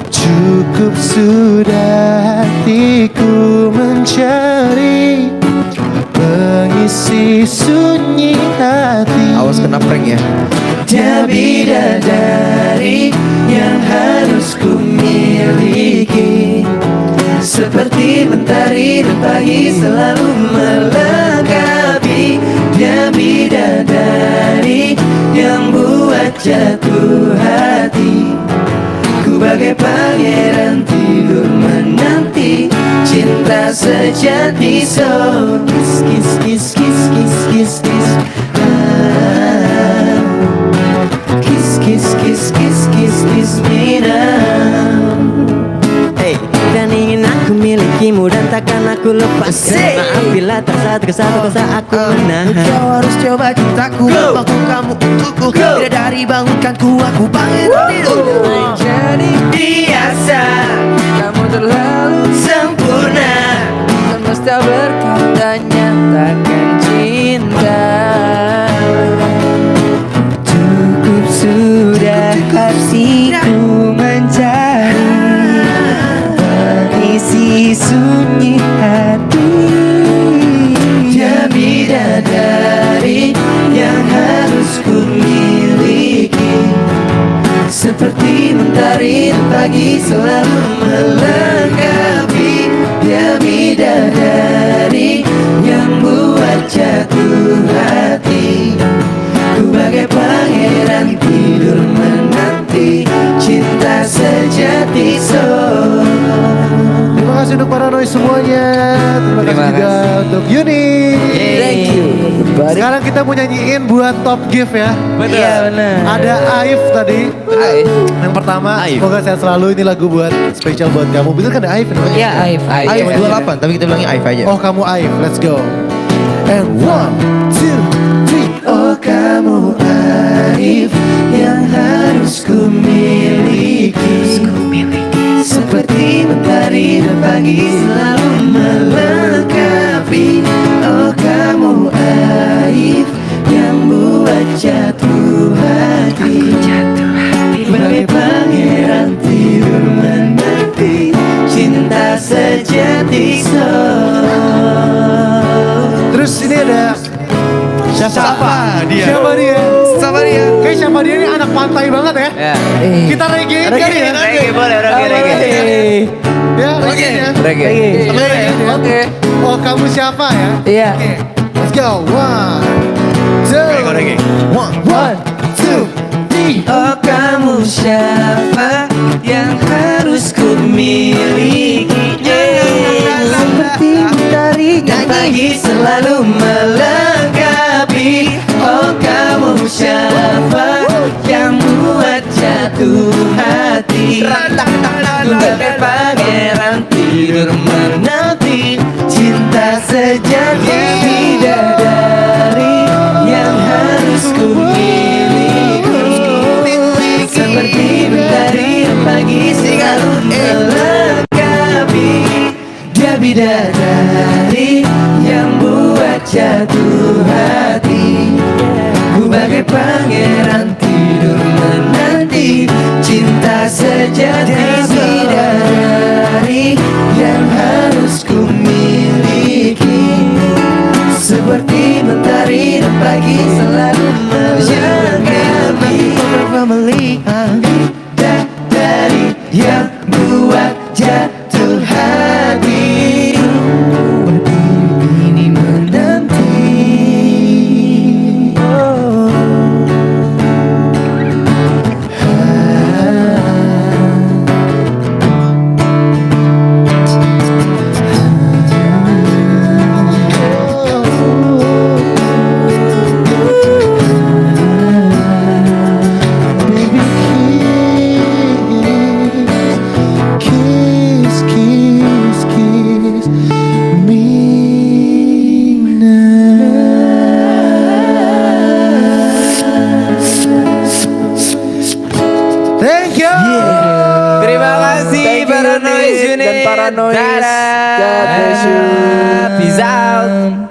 Cukup sudah hatiku mencari pengisi sunyi hati. Awas kena prank ya. Dia bidadari yang harus ku miliki, seperti mentari dan pagi selalu melengkapi. Dia bidadari yang buat jatuh hati, ku bagai pangeran tidur menanti cinta sejati. So kiss kiss kiss kiss kiss kiss kiss, kiss kiss kiss kiss kiss kiss me now. Hey, dan ingin aku milikimu dan takkan aku lepas. Maaf bila tak satu kesah aku menahan. Kau harus coba cintaku, mampu kamu untukku. Tidak dari bangunkanku, aku pangeran tidur. Jadi biasa, Kamu terlalu sempurna. semesta berkatanya takkan cinta. Cukup sudah hatiku mencari pengisi sunyi hati. Dia bidadari yang harus ku miliki, seperti mentari dan pagi selalu melengkapi. Dia bidadari yang buat jatuh hati, ku bagai pangeran tidur menanti cinta sejati. So Terima kasih untuk para noise semuanya. Terima kasih juga untuk Yuni. thank you. Sekarang kita mau nyanyiin buat top gift ya. Iya benar. Ada Aif tadi. Yang pertama, semoga sehat selalu. Ini lagu buat spesial buat kamu. Bener kan ada Aif namanya? Iya Aif. Aif 28, tapi kita bilangnya Aif aja. Oh kamu Aif, let's go. And 1, 2, 3. Oh kamu Aif yang harus ku miliki, seperti mentari dan pagi selalu melengkapi. Oh kamu Aif yang buat jatuh hati, bagai pangeran tidur menanti cinta sejati. So Terus ini ada siapa dia? Siapa dia? Sama dia. Kayak siapa dia ini anak pantai banget ya. Ya. Kita reggae kan ya? Reggae boleh, reggae. Ya, reggae ya. Reggae. Sama reggae ya. Oke. Oh kamu siapa ya? iya. Oke, let's go. 1, 2, 1, 2, 3. Oh kamu siapa yang harus ku miliki, seperti mentari dan pagi selalu melengkapi. Oh kamu siapa yang buat jatuh hati, ku bagai pangeran tidur menanti cinta sejati. Bidadari yang harus ku miliki, seperti mentari pagi selalu melengkapi. Dia bidadari yang buat jatuh hati, ku bagai pangeran tidur menanti cinta sejati. Bidadari yang harus ku miliki, seperti mentari dan pagi selalu melengkapi. Bidadari yang buat jatuh hati, ini menanti. Terima kasih Thank you, Paranoid Unit Unit dan Paranoid. Dadah. God bless you. Peace out.